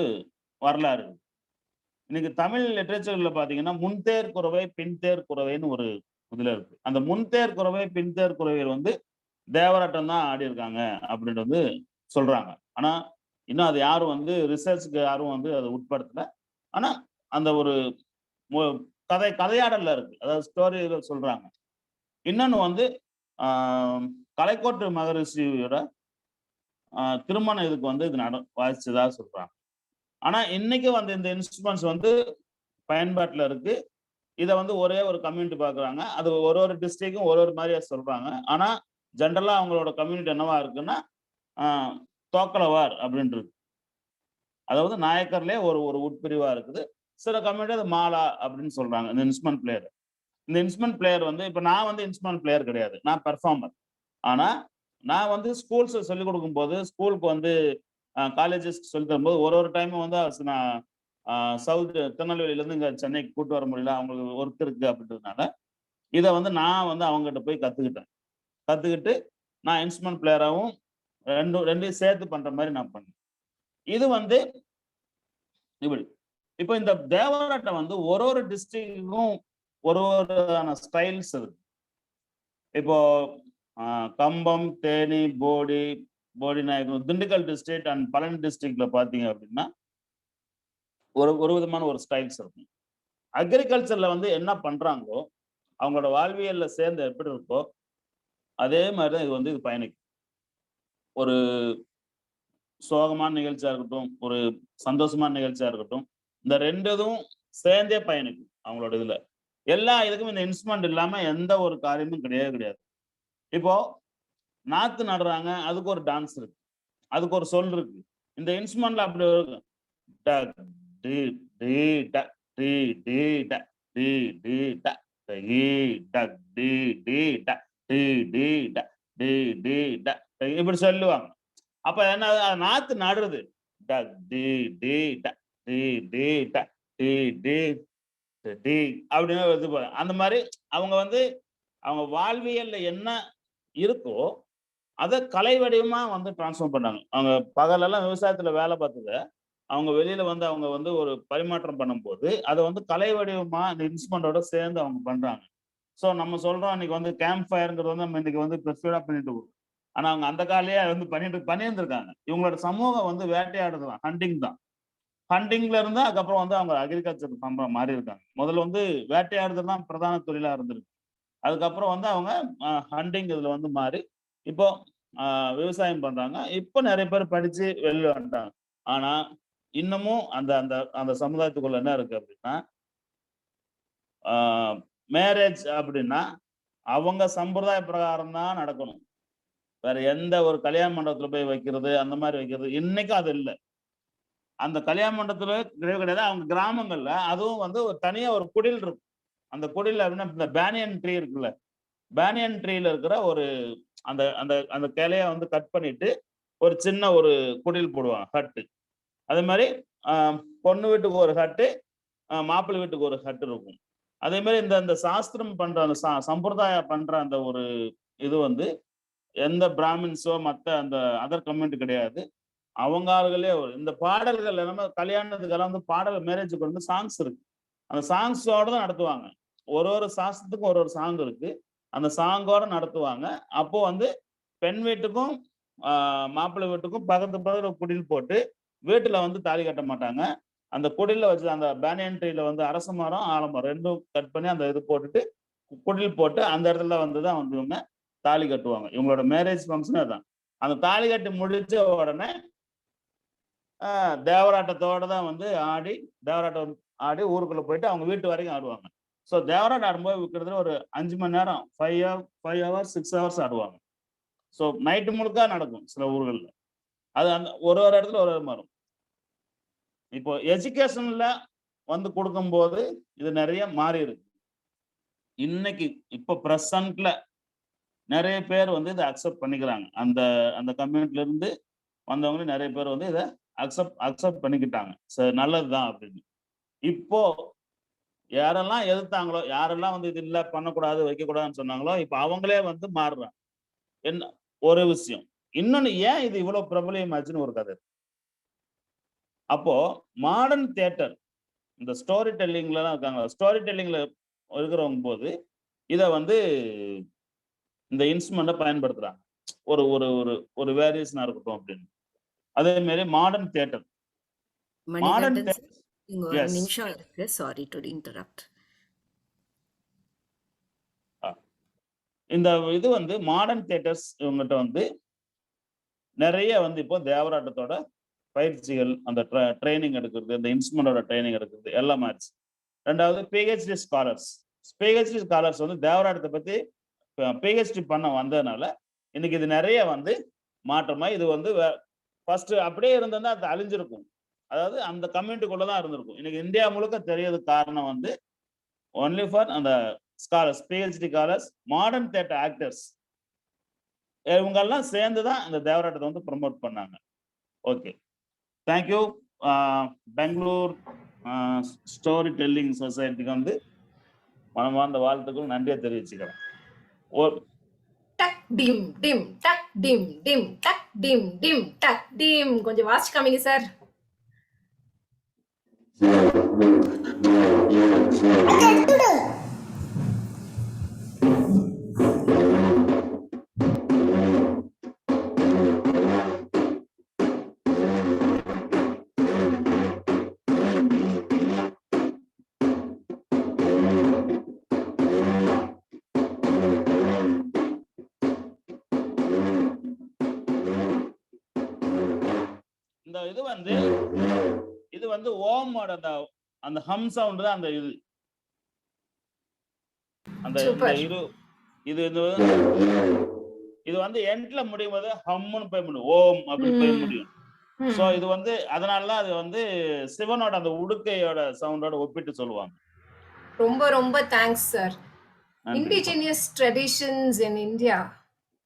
வரலாறு. இன்னைக்கு தமிழ் லிட்ரேச்சர்ல பாத்தீங்கன்னா முன்தேர் குறவை பின்தேர் குறவைன்னு ஒரு இதுல இருக்கு. அந்த முன்தேர் குறவை பின்தேர் குறவையில் வந்து தேவராட்டம் தான் ஆடி இருக்காங்க அப்படின்ட்டு வந்து சொல்றாங்க. ஆனா இன்னும் அது யாரும் வந்து ரிசர்ச்சுக்கு யாரும் வந்து அதை உட்படுத்தல. ஆனா அந்த ஒரு கதையாடல்ல இருக்கு, அதாவது ஸ்டோரியில சொல்றாங்க. இன்னொன்னு வந்து கலைக்கோட்டு மகரிஷியோட திருமண இதுக்கு வந்து இது வாசிச்சதா சொல்றாங்க. ஆனா இன்னைக்கு வந்து இந்த இன்ஸ்ட்ருமெண்ட்ஸ் வந்து பயன்பாட்டுல இருக்கு. இதை வந்து ஒரே ஒரு கம்யூனிட்டி பாக்குறாங்க. அது ஒரு டிஸ்ட்ரிக்டும் ஒரு மாதிரியா சொல்றாங்க. ஆனா ஜென்ரலா அவங்களோட கம்யூனிட்டி என்னவா இருக்குன்னா தோக்கலவார் அப்படின்றது, அதாவது நாயக்கர்லயே ஒரு உட்பிரிவா இருக்குது. சில கம்யூனிட்டி அது மாலா அப்படின்னு சொல்றாங்க இந்த இன்ஸ்ட்ருமெண்ட் பிளேயர். இந்த இன்ஸ்ட்ருமெண்ட் பிளேயர் வந்து இப்ப நான் வந்து இன்ஸ்ட்ருமெண்ட் பிளேயர் கிடையாது, நான் பெர்ஃபார்மர். ஆனா நான் வந்து ஸ்கூல்ஸ் சொல்லிக் கொடுக்கும் போது, ஸ்கூலுக்கு வந்து காலேஜஸ்க்கு சொல்லி தரும்போது ஒரு டைமும் வந்து நான் சவுத் திருநெல்வேலியில இருந்து இங்க சென்னைக்கு கூட்டு வர முடியல, அவங்களுக்கு ஒர்க் இருக்கு அப்படின்றதுனால இதை வந்து நான் வந்து அவங்ககிட்ட போய் கத்துக்கிட்டு நான் இன்ஸ்ட்ருமெண்ட் பிளேயராகவும் ரெண்டையும் சேர்த்து பண்ற மாதிரி நான் பண்ணேன். இது வந்து இப்படி. இப்போ இந்த தேவராட்டம் வந்து ஒரு டிஸ்ட்ரிக்டும் ஒரு ஸ்டைல்ஸ் இருக்கு. இப்போ கம்பம், தேனி, போடி நாயக்கன், திண்டுக்கல் டிஸ்ட்ரிக்ட் அண்ட் பழனி டிஸ்ட்ரிக்ட்ல பாத்தீங்க அப்படின்னா ஒரு விதமான ஒரு ஸ்டைல்ஸ் இருக்கும். அக்ரிகல்ச்சர்ல வந்து என்ன பண்றாங்களோ அவங்களோட வாழ்வியல்ல சேர்ந்து எப்படி இருக்கோ அதே மாதிரிதான் இது வந்து இது பயணிக்கும். ஒரு சோகமான நிகழ்ச்சியா இருக்கட்டும், ஒரு சந்தோஷமான நிகழ்ச்சியா இருக்கட்டும், இந்த ரெண்டும் சேர்ந்தே பயணிக்கும் அவங்களோட இதுல. எல்லா இதுக்கும் இந்த இன்ஸ்ட்ருமெண்ட் இல்லாம எந்த ஒரு காரியமும் கிடையாது. இப்போ நாத்து நடுறாங்க, அதுக்கு ஒரு டான்ஸ் இருக்கு, அதுக்கு ஒரு சொல் இருக்கு. இந்த இன்ஸ்ட்ருமெண்ட்ல அப்படி இருக்கு. இப்படி சொல்லுவாங்க. அப்ப என்ன, நாத்து நடுறது அப்படின்னு இது. அந்த மாதிரி அவங்க வந்து அவங்க வாழ்வியல்ல என்ன இருக்கோ அதை கலை வடிவமா வந்து டிரான்ஸ்ஃபார்ம் பண்ணாங்க. அவங்க பகலெல்லாம் விவசாயத்துல வேலை பார்த்தத அவங்க வெளியில வந்து அவங்க வந்து ஒரு பரிமாற்றம் பண்ணும்போது அதை வந்து கலை வடிவமா இந்த இன்ஸ்ட்ருமெண்டோட சேர்ந்து அவங்க பண்றாங்க. ஸோ நம்ம சொல்றோம் இன்னைக்கு வந்து கேம்ப் ஃபயருங்கிறது வந்து நம்ம இன்னைக்கு வந்து பெர்ஃபெக்டா பண்ணிட்டு இருக்கோம். ஆனா அவங்க அந்த காலையே வந்து பண்ணியிருந்திருக்காங்க. இவங்களோட சமூகம் வந்து வேட்டையாடுதான், ஹண்டிங் தான். ஹண்டிங்ல இருந்து அதுக்கப்புறம் வந்து அவங்க அக்ரிகல்ச்சர் பண்ற மாறி இருக்காங்க. முதல்ல வந்து வேட்டையாடுதல் தான் பிரதான தொழிலா இருந்திருக்கு. அதுக்கப்புறம் வந்து அவங்க ஹண்டிங் இதுல வந்து மாறி இப்போ விவசாயம் பண்றாங்க. இப்போ நிறைய பேர் படிச்சு வெளில வந்துட்டாங்க. ஆனா இன்னமும் அந்த அந்த அந்த சமுதாயத்துக்குள்ள என்ன இருக்கு அப்படின்னா, மேரேஜ் அப்படின்னா அவங்க சம்பிரதாய பிரகாரம் தான் நடக்கணும். வேற எந்த ஒரு கல்யாண மண்டபத்துல போய் வைக்கிறது அந்த மாதிரி வைக்கிறது இன்னைக்கும் அது இல்லை. அந்த கல்யாண மண்டபத்துல கிடையாது. அவங்க கிராமங்கள்ல அதுவும் வந்து ஒரு தனியா ஒரு குடில் இருக்கும். அந்த குடில் அப்படின்னா இந்த பேனியன் ட்ரீ இருக்குல்ல, பேனியன் ட்ரீல இருக்கிற ஒரு அந்த அந்த அந்த கிளைய வந்து கட் பண்ணிட்டு ஒரு சின்ன ஒரு குடில் போடுவாங்க, ஹட்டு. அதே மாதிரி பொண்ணு வீட்டுக்கு ஒரு ஹட்டு, மாப்பிள்ளை வீட்டுக்கு ஒரு ஹட்டு இருக்கும். அதே மாதிரி இந்த இந்த சாஸ்திரம் பண்ற அந்த சம்பிரதாய பண்ற அந்த ஒரு இது வந்து எந்த பிராமின்ஸோ மற்ற அந்த அதர் கம்யூனிட்டி கிடையாது. அவங்க ஆளுகளே இந்த பாடல்கள் எல்லாமே கல்யாணத்துக்கெல்லாம் வந்து பாடல் மேரேஜுக்கு வந்து சாங்ஸ் இருக்கு. அந்த சாங்ஸோட தான் நடத்துவாங்க. ஒரு ஒரு சாஸ்திரத்துக்கும் ஒரு ஒரு சாங் இருக்கு. அந்த சாங்கோட நடத்துவாங்க. அப்போ வந்து பெண் வீட்டுக்கும் மாப்பிள்ளை வீட்டுக்கும் பக்கத்து குடில் போட்டு வீட்டுல வந்து தாலி கட்ட மாட்டாங்க. அந்த குடில வச்சு அந்த பேனியன் ட்ரீல வந்து அரச மரம் ஆலமரம் ரெண்டும் கட் பண்ணி அந்த இது போட்டுட்டு குடில் போட்டு அந்த இடத்துல வந்துதான் வந்து இவங்க தாலி கட்டுவாங்க. இவங்களோட மேரேஜ் ஃபங்க்ஷன் அதான். அந்த தாலி கட்டி முடிச்ச உடனே தேவராட்டத்தோட தான் வந்து தேவராட்டம் ஆடி ஊருக்குள்ள போயிட்டு அவங்க வீட்டு வரைக்கும் ஆடுவாங்க. ஸோ தேவராட்டம் ஆடும்போது கிட்டத்தட்ட ஒரு 5 மணி நேரம் 5 ஹவர்ஸ் 6 ஹவர்ஸ் ஆடுவாங்க. ஸோ நைட்டு முழுக்க நடக்கும் சில ஊர்கள்ல. அது அந்த ஒரு இடத்துல ஒரு மாறும். இப்போ எஜுகேஷன்ல வந்து கொடுக்கும்போது இது நிறைய மாறி இருக்கு. இன்னைக்கு இப்போ பிரசன்ட்ல நிறைய பேர் வந்து இதை அக்செப்ட் பண்ணிக்கிறாங்க. அந்த அந்த கம்யூனிட்டில இருந்து வந்தவங்க நிறைய பேர் வந்து இதை அக்செப்ட் பண்ணிக்கிட்டாங்க. சரி, நல்லதுதான் அப்படின்னு. இப்போ யாரெல்லாம் எதிர்த்தாங்களோ, யாரெல்லாம் வந்து இது இல்ல பண்ணக்கூடாது வைக்கக்கூடாதுன்னு சொன்னாங்களோ, இப்ப அவங்களே வந்து மாறுறாங்க. என்ன ஒரு விஷயம். இன்னொன்னு, ஏன் இது இவ்வளவு பிரபலியமாச்சுன்னு ஒரு கதை. அப்போ மாடர்ன் தியேட்டர் இந்த ஸ்டோரி டெல்லிங்ல எல்லாம் இருக்காங்க. ஸ்டோரி டெல்லிங்ல இருக்கிறவங்க போது இத வந்து இந்த இன்ஸ்ட்ருமெண்ட்டை பயன்படுத்துறாங்க. ஒரு ஒரு ஒரு ஒரு வேரியேஷனா இருக்கட்டும் அப்படின்னு. அதே மாதிரி மாடர்ன் தியேட்டர்
Manikandan sir, இங்க ஒரு
எஸ்
நிமிஷம் இருக்கு. Sorry to interrupt.
இந்த இது வந்து மாடர்ன் தியேட்டர்ஸ் இவங்ககிட்ட வந்து நிறைய வந்து இப்போ தேவராட்டத்தோட பயிற்சிகள், அந்த ட்ரைனிங் எடுக்கிறது, இந்த இன்ஸ்ட்ருமெண்டோட ட்ரைனிங் எடுக்கிறது எல்லாம் ஆச்சு. ரெண்டாவது பிஹெச்டி ஸ்காலர்ஸ். பிஹெச்டி ஸ்காலர்ஸ் வந்து தேவராட்டத்தை பத்தி பிஹெச்டி பண்ண வந்ததுனால இன்னைக்கு இது நிறைய வந்து மாற்றமா இது வந்து ஃபர்ஸ்ட் அப்படியே இருந்ததுன்னா அது அழிஞ்சிருக்கும். அதாவது அந்த கம்யூனிட்டிக்குள்ளதான் இருந்திருக்கும். இன்னைக்கு இந்தியா முழுக்க தெரியறது காரணம் வந்து ஒன்லி ஃபார் அந்த scholars, PhD scholars, modern theatre actors இவங்கெல்லாம் சேர்ந்துதான் இந்த தேவராட்டத்தை வந்து ப்ரமோட் பண்ணாங்க. Okay, thank you. Bangalore storytelling சொசைட்டிக்கு வந்து மனமார்ந்த வாழ்த்துக்கள், நன்றியை தெரிவிச்சுக்கிறேன்.
டக் டிம் டிம் டக் டிம் டிம் டக் டிம் டிம் டக் டிம். கொஞ்சம் வாசிச்சு காமிங்க சார்.
இந்த இது வந்து ஓமோட அந்த ஹம் சவுண்ட் தான். அந்த இது வந்து எண்ட்ல முடியும் போது ஹம்னு போய் முடியும், ஓம் அப்படி போய் முடியும். சோ இது வந்து அதனாலதான் அது வந்து சிவனோட அந்த உடுக்கையோட சவுண்டோட ஒப்பிட்டு சொல்லுவாங்க.
ரொம்ப ரொம்ப thanks sir. Indigenous traditions in India,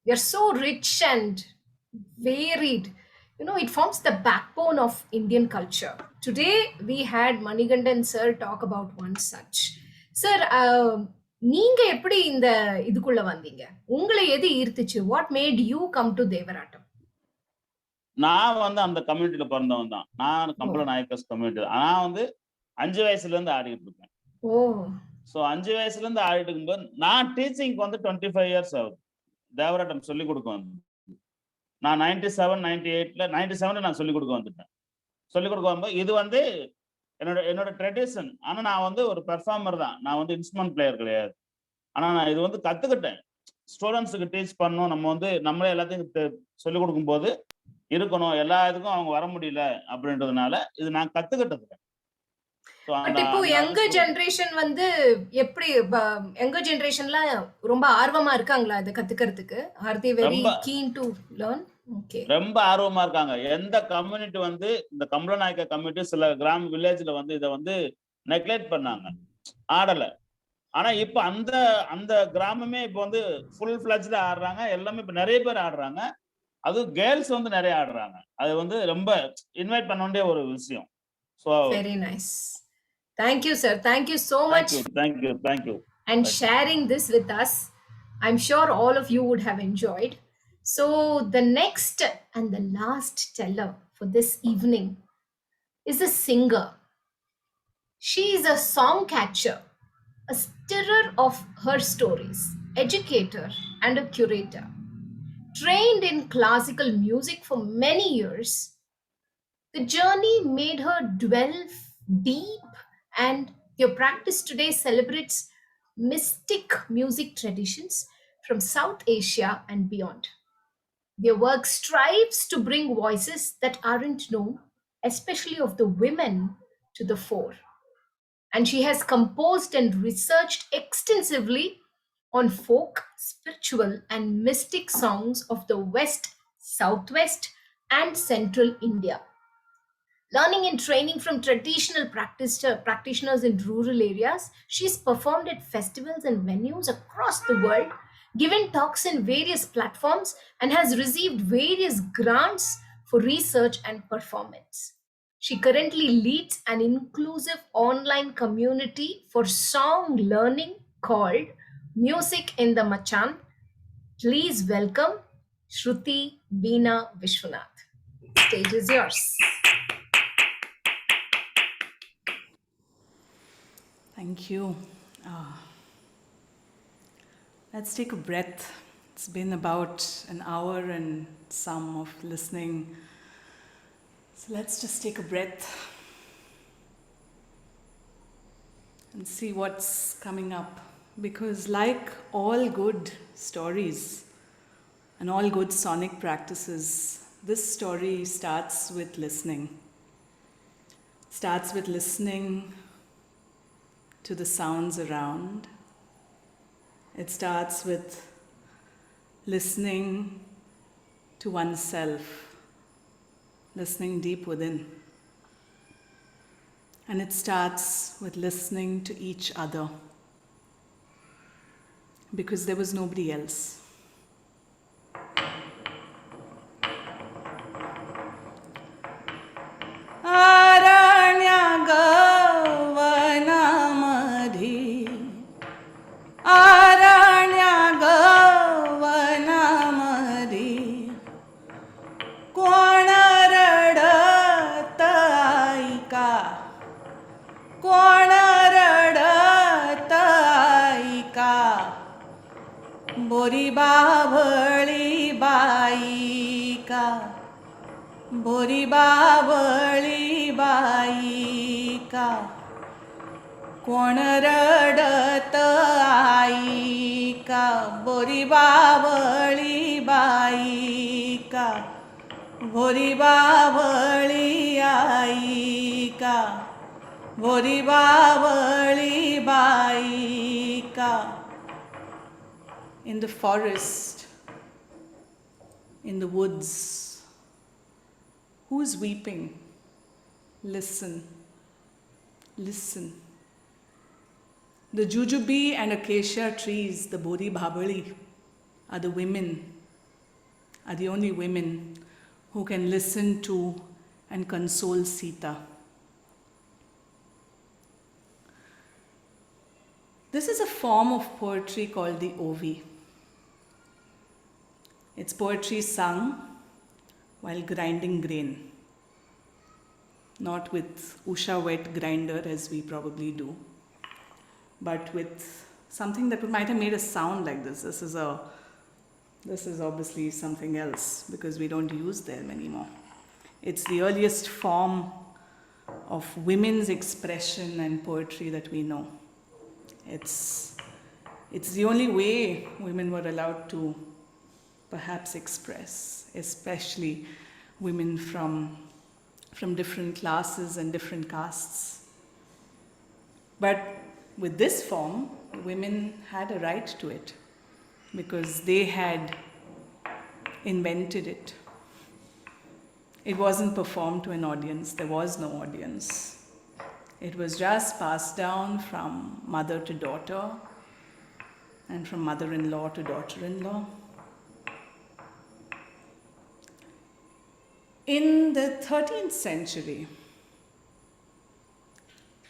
they're so rich and varied. You know, it forms the backbone of Indian culture. Today we had Manikandan sir talk about one such. Sir, நீங்க எப்படி இந்த இதுக்குள்ள வந்தீங்க? உங்கள எது ஈர்த்துச்சு? What made you come to Devarattam?
நான் வந்து அந்த கம்யூனிட்டியில பிறந்தவன் தான். நான் கம்பள நாயக்கர்ஸ் கம்யூனிட்டி. நான் வந்து 5 வயசுல இருந்து ஆடிட்டு இருக்கேன்.
ஓ!
ஸோ 5 வயசுல இருந்து ஆடிட்டு இருக்கும்போது நான் டீச்சிங்க்கு வந்து 25 இயர்ஸ் ஆகுது. தேவராட்டம் சொல்லிக் கொடுக்க வந்து. நான் 97, 98ல 97ல நான் சொல்லிக் கொடுக்க வந்துட்டேன். சொல்லிக் கொடுக்க வரும்போது இது வந்து என்னோட ட்ரெடிஷன். ஆனா நான் வந்து ஒரு பெர்ஃபார்மர் தான். நான் வந்து இன்ஸ்ட்ருமெண்ட் பிளேயர் கிடையாது. ஆனா நான் இது வந்து கத்துக்கிட்டேன். ஸ்டூடெண்ட்ஸுக்கு டீச் பண்ணணும். நம்ம வந்து நம்மளே எல்லாத்தையும் சொல்லிக் கொடுக்கும்போது இருக்கணும். எல்லா இதுக்கும் அவங்க வர முடியல அப்படின்றதுனால இது நான் கத்துக்கிட்டது.
பட் இப்போ யங்க ஜெனரேஷன் வந்து எப்படி யங்க ஜெனரேஷன்ல ரொம்ப ஆர்வமா இருக்காங்களா இதை கத்துக்கிறதுக்கு? Are they very keen to learn? Okay,
ரொம்ப ஆர்வமா இருக்காங்க. எந்த கம்யூனிட்டி வந்து இந்த கம்பளநாயக்க கம்யூனிட்டி சில கிராம வில்லேஜ்ல வந்து இதை வந்து நெக்லெக்ட் பண்ணாங்க, ஆடல. ஆனா இப்ப அந்த அந்த கிராமமே இப்ப வந்து ஃபுல் ஃபிளஜ்ல ஆடுறாங்க. எல்லாமே இப்ப நிறைய பேர் ஆடுறாங்க. அது கேர்ள்ஸ் வந்து நிறைய ஆடுறாங்க. அது வந்து ரொம்ப இன்வைட் பண்ண வேண்டிய ஒரு விஷயம். So
very nice. Thank you, sir. Thank you so much.
Thank you.
And sharing this with us. I'm sure all of you would have enjoyed. So the next and the last teller for this evening is a singer. She is a song catcher, a stirrer of her stories, educator, and a curator. Trained in classical music for many years, the journey made her delve deep, and your practice today celebrates mystic music traditions from South Asia and beyond. Their work strives to bring voices that aren't known, especially of the women, to the fore. And she has composed and researched extensively on folk, spiritual, and mystic songs of the West, Southwest, and Central India. Learning and training from traditional practitioners in rural areas, she's performed at festivals and venues across the world, given talks in various platforms, and has received various grants for research and performance. She currently leads an inclusive online community for song learning called Music in the Machan. Please welcome Shruthi, Veena, Vishwanath. Stage is yours.
Thank you. Let's take a breath. It's been about an hour and some of listening. So let's just take a breath and see what's coming up. Because like all good stories and all good sonic practices, this story starts with listening. Starts with listening to the sounds around. It starts with listening to oneself, listening deep within. And it starts with listening to each other, because there was nobody else. बोरी बाभळी बाईका, बोरी बाभळी बाईका, कोण रडत आईका, बोरी बाभळी बाईका, बोरी बाभळी आईका, बोरी बाभळी बाईका. In the forest, in the woods, who's weeping? Listen, listen. The jujube and acacia trees, the bodhi bhabali, are the women, are the only women who can listen to and console Sita.
This is a form of poetry called the ovi. It's poetry sung while grinding grain, not with Usha wet grinder as we probably do, but with something that might have made a sound like this. This is obviously something else because we don't use them anymore. It's the earliest form of women's expression and poetry that we know. It's the only way women were allowed to perhaps express, especially women from different classes and different castes. But with this form, women had a right to it because they had invented it. It wasn't performed to an audience. There was no audience. It was just passed down from mother to daughter and from mother-in-law to daughter-in-law. In the 13th century,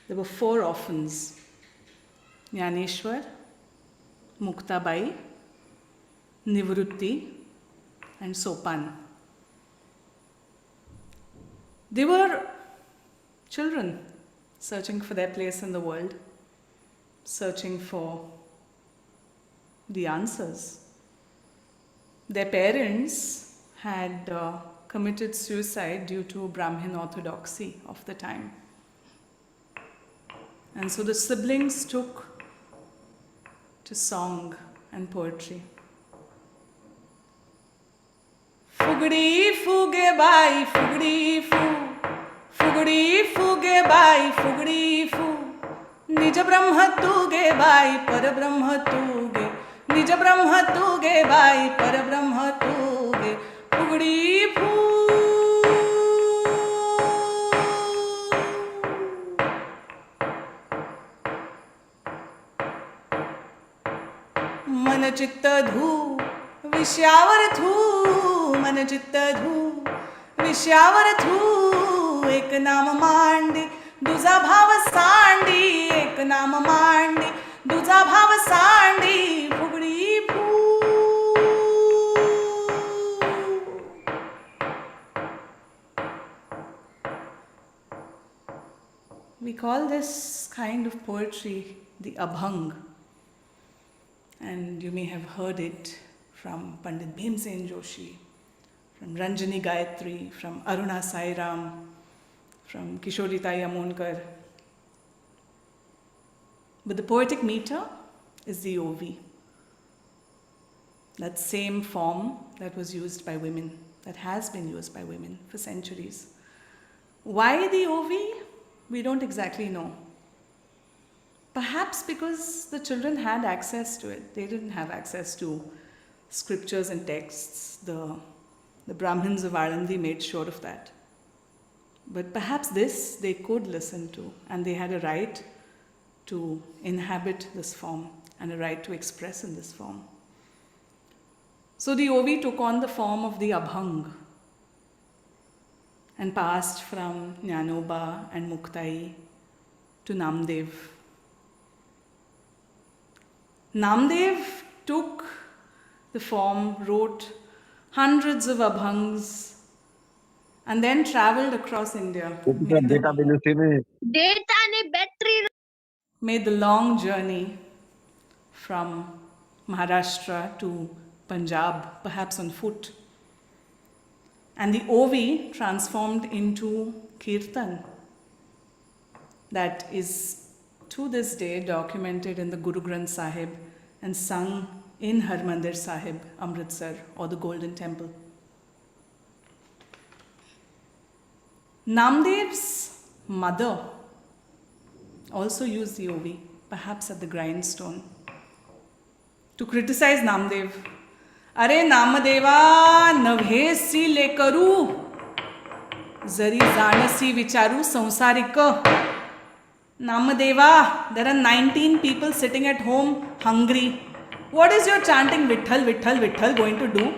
there were 4 orphans, Jnaneshwar, Muktabai, Nivrutti, and Sopan. They were children searching for their place in the world, searching for the answers. Their parents had committed suicide due to Brahmin orthodoxy of the time. And so the siblings took to song and poetry. Fugdi fuge bai fugdi fu, fugdi fuge bai fugdi fu, nij brahma tuge bai par brahma tuge, nij brahma tuge bai par brahma tuge, fugdi fu. मन चित्त धू विश्यावर थू, मन चित्त धू विश्यावर थू, एक नाम मांडी दुजा भाव सांडी, एक नाम मांडी दुजा भाव सांडी, फुगडी फू. We call this kind of poetry the abhang. And you may have heard it from Pandit Bhimsen Joshi, from Ranjani Gayatri, from Aruna Sairam, from Kishorita Yamonkar. But the poetic meter is the ovi. That same form that was used by women, that has been used by women for centuries. Why the ovi? We don't exactly know. Perhaps because the children had access to it. They didn't have access to scriptures and texts. The Brahmins of Alandi made sure of that. But perhaps this they could listen to, and they had a right to inhabit this form and a right to express in this form. So the ovi took on the form of the abhang and passed from Jnanoba and Muktai to Namdev. Namdev took the form, wrote hundreds of abhangs, and then traveled across India. Made the long journey from Maharashtra to Punjab, perhaps on foot. And the ovi transformed into kirtan that is to this day documented in the Guru Granth Sahib and sung in Harmandir Sahib, Amritsar, or the Golden Temple. Namdev's mother also used the ovi, perhaps at the grindstone, to criticize Namdev. Are Namadeva navhesi lekaru, zari zanasi vicharu sansarika. Namadeva, there are 19 people sitting at home hungry. What is your chanting Vitthal, Vitthal, Vitthal going to do?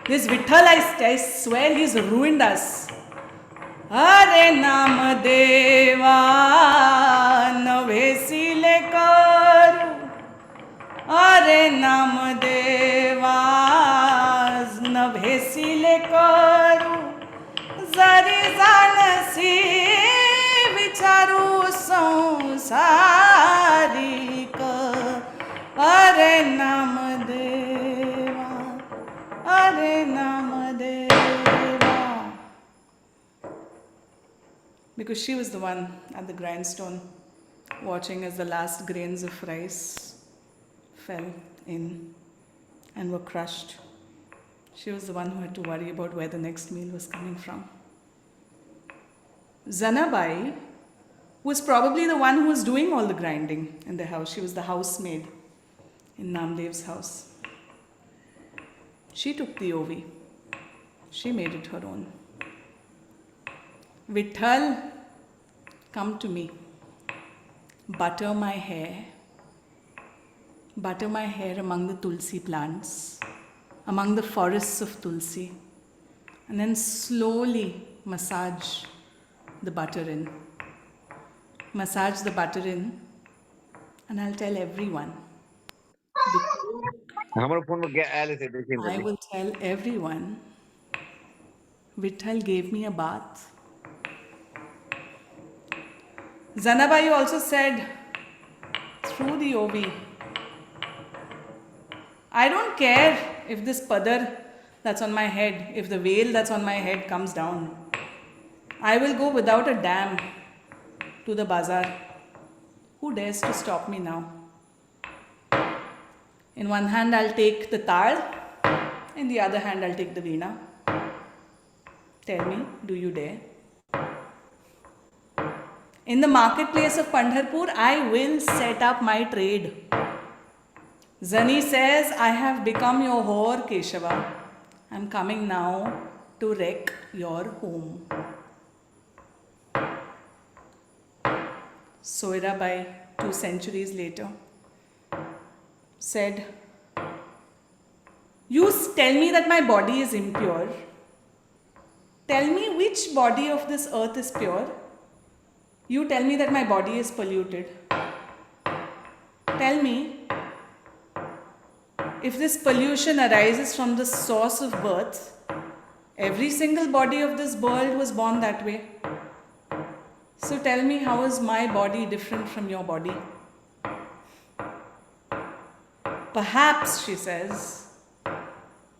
This Vitthal, I swear, he's ruined us. Are Namadeva navesi lekaru, अरे नामदेवाज नभेसिले करू जरी जानसी विचारू संसारिक अरे नामदेवा अरे नामदेवा. Because she was the one at the grindstone watching as the last grains of rice fell in and were crushed. She was the one who had to worry about where the next meal was coming from. Zanabai was probably the one who was doing all the grinding in the house. She was the housemaid in Namdev's house. She took the ovi. She made it her own. Vitthal, come to me. Butter my hair. Butter my hair among the tulsi plants, among the forests of tulsi, and then slowly massage the butter in. Massage the butter in, and I'll tell everyone. I will tell everyone. Vitthal gave me a bath. Zanabai also said, through the ovi, I don't care if this padar that's on my head, if the veil that's on my head comes down. I will go without a dam to the bazaar. Who dares to stop me now? In one hand I'll take the tal, in the other hand I'll take the veena. Tell me, do you dare? In the marketplace of Pandharpur, I will set up my trade. Zani says, I have become your whore, Keshava. I'm coming now to wreck your home. Soirabai, 2 centuries later, said, you tell me that my body is impure. Tell me which body of this earth is pure. You tell me that my body is polluted. Tell me, if this pollution arises from the source of birth, every single body of this world was born that way. So tell me, how is my body different from your body? Perhaps, she says,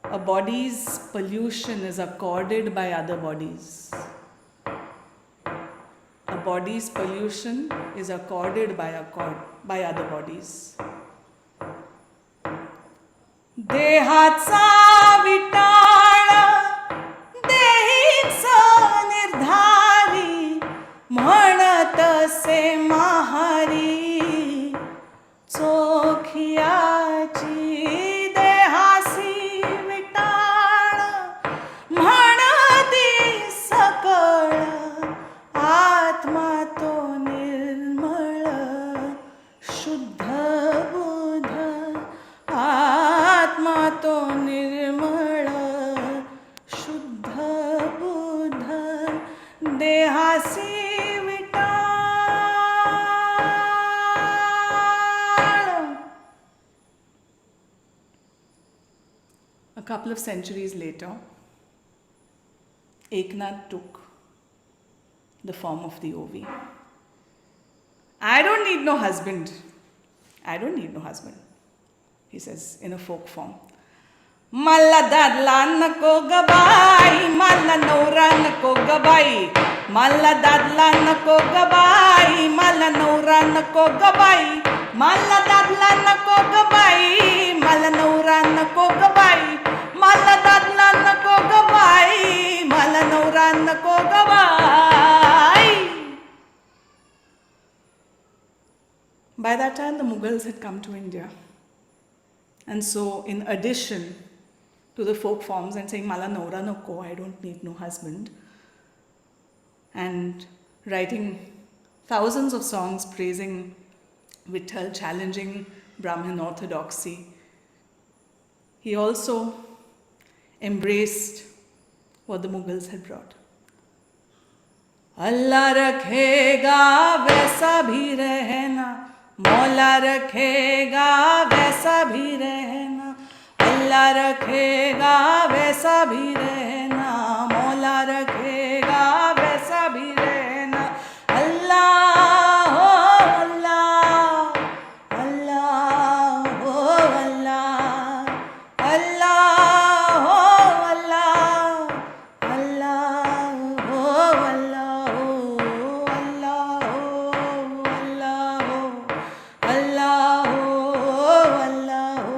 a body's pollution is accorded by other bodies. A body's pollution is accorded by other bodies. देहाचा विटाळ देहीच निर्धारी म्हणतसे महारी चोखियाची देहासी विटाळ म्हणती सकळ आत्मा तो निर्मळ शुद्ध बुध आत्मा तो निर्मळ शुद्ध बुध देहासी विटाळ. A couple of centuries later, Eknath took the form of the ovi. I don't need no husband. I don't need no husband, he says in a folk form. Malla dadla nako gabai, malla naura nako gabai, malla dadla nako gabai, malla naura nako gabai, malla dadla nako gabai, malla naura nako gabai, malla dadla nako gabai, malla naura nako gabai. By that time, the Mughals had come to India. And so, in addition to the folk forms and saying, Mala Naura Noko, I don't need no husband, and writing thousands of songs praising Vitthal, challenging Brahmin orthodoxy, he also embraced what the Mughals had brought. Allah rakhega, waisa bhi rehna, मौला रखेगा वैसा भी रहना, अल्लाह रखेगा वैसा भी रहना, मौला रखेगा वैसा भी रहना, अल्लाह हो अल्लाह, अल्लाह हो अल्लाह, अल्लाह हो अल्लाह, अल्लाह हो अल्लाह हो, अल्लाह हो अल्लाह हो, अल्लाह हो अल्लाह हो,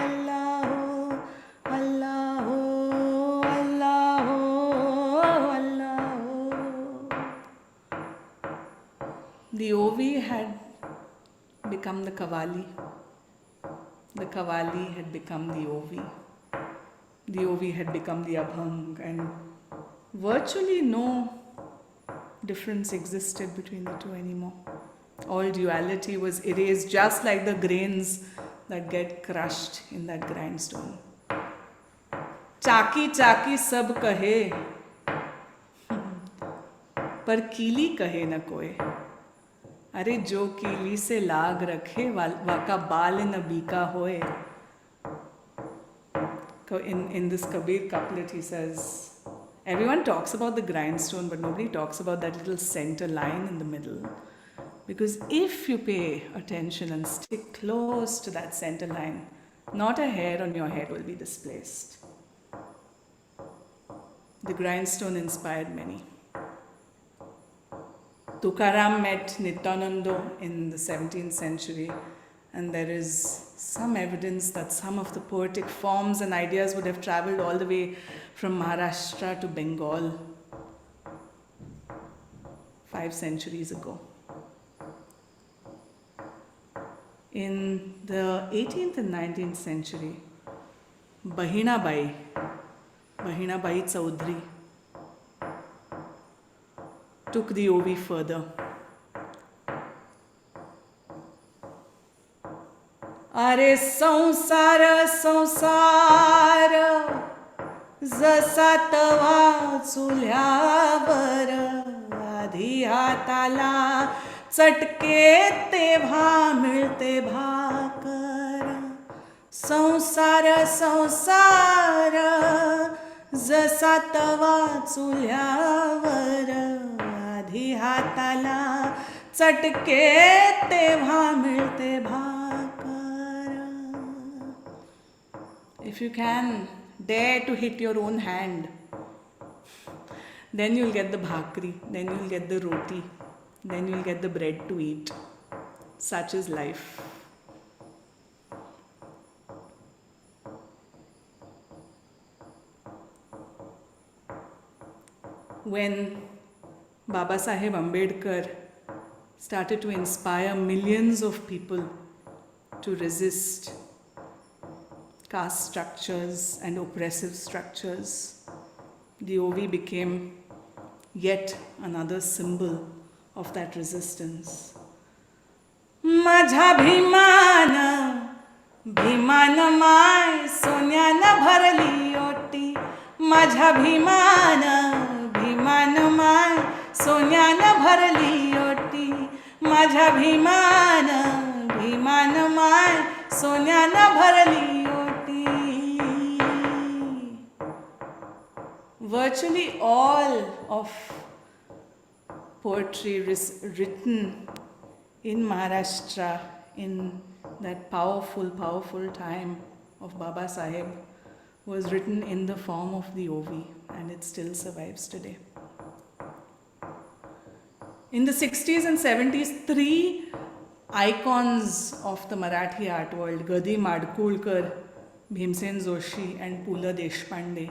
अल्लाह हो अल्लाह हो, अल्लाह हो अल्लाह हो. The Ovi had become the Kavali. The Kavali had become the Ovi. The Ovi had become the Abhang, and virtually no difference existed between the two anymore. All duality was erased, just like the grains that get crushed in that grindstone. चाकी चाकी सब कहे पर कीली कहे न कोई, अरे जो कीली से लाग रखे वाका बाल न बीका होए. In this Kabir couplet he says, everyone talks about the grindstone, but nobody talks about that little center line in the middle. Because if you pay attention and stick close to that center line, not a hair on your head will be displaced. The grindstone inspired many. Tukaram met Nityananda in the 17th century, and there is some evidence that some of the poetic forms and ideas would have traveled all the way from Maharashtra to Bengal 5 centuries ago. In the 18th and 19th century, Bahina Bai Chaudhary took the Ovi further. अरे संसार संसार जसा तवा चुल्यावर आधी हाताला चटके तेव्हा मिळते भाकर. संसार संसार जसा तवा चुल्यावर आधी हाताला चटके तेव्हा मिळते Bhaker. If you can dare to hit your own hand, then you'll get the bhakri, then you'll get the roti, then you'll get the bread to eat. Such is life. When Baba Saheb Ambedkar started to inspire millions of people to resist caste structures and oppressive structures, the Ovi became yet another symbol of that resistance. माझा भीमान भीमान my सोन्यानं भरली OT. माझा भीमान भीमान my सोन्यानं भरली OT. माझा भीमान भीमान my सोन्यानं भरली OT. Virtually all of poetry written in Maharashtra in that powerful time of Baba Saheb was written in the form of the Ovi, and it still survives today. In the 60s and 70s, 3 icons of the Marathi art world, Gadi Madkulkar, Bhimsen Joshi and Pula Deshpande,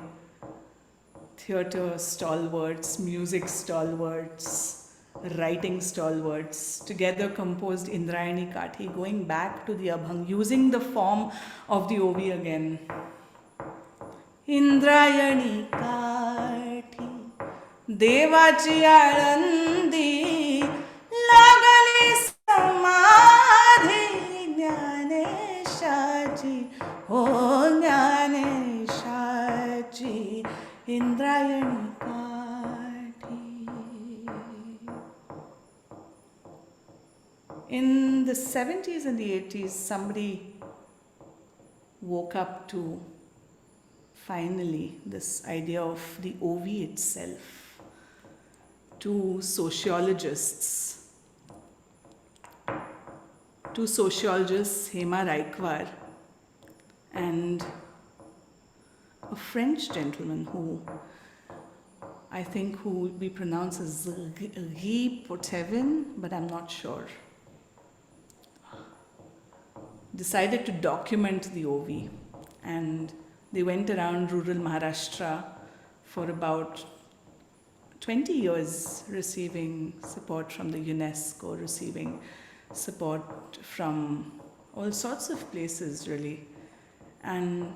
theatre stalwarts, music stalwarts, writing stalwarts, together composed Indrayani Kathi, going back to the Abhang, using the form of the Ovi again. Indrayani Kathi, देवाची आळंदी लागली समाधी ज्ञानेशाची, हो ज्ञानेशाची इंद्रायणी काठी. In the 70s and the 80s, somebody woke up to finally this idea of the OV itself. Two sociologists, Hema Raikwar and a French gentleman who I think who we pronounce as Guy Poitevin, but I'm not sure, decided to document the OV, and they went around rural Maharashtra for about 20 years, receiving support from the UNESCO, receiving support from all sorts of places really, and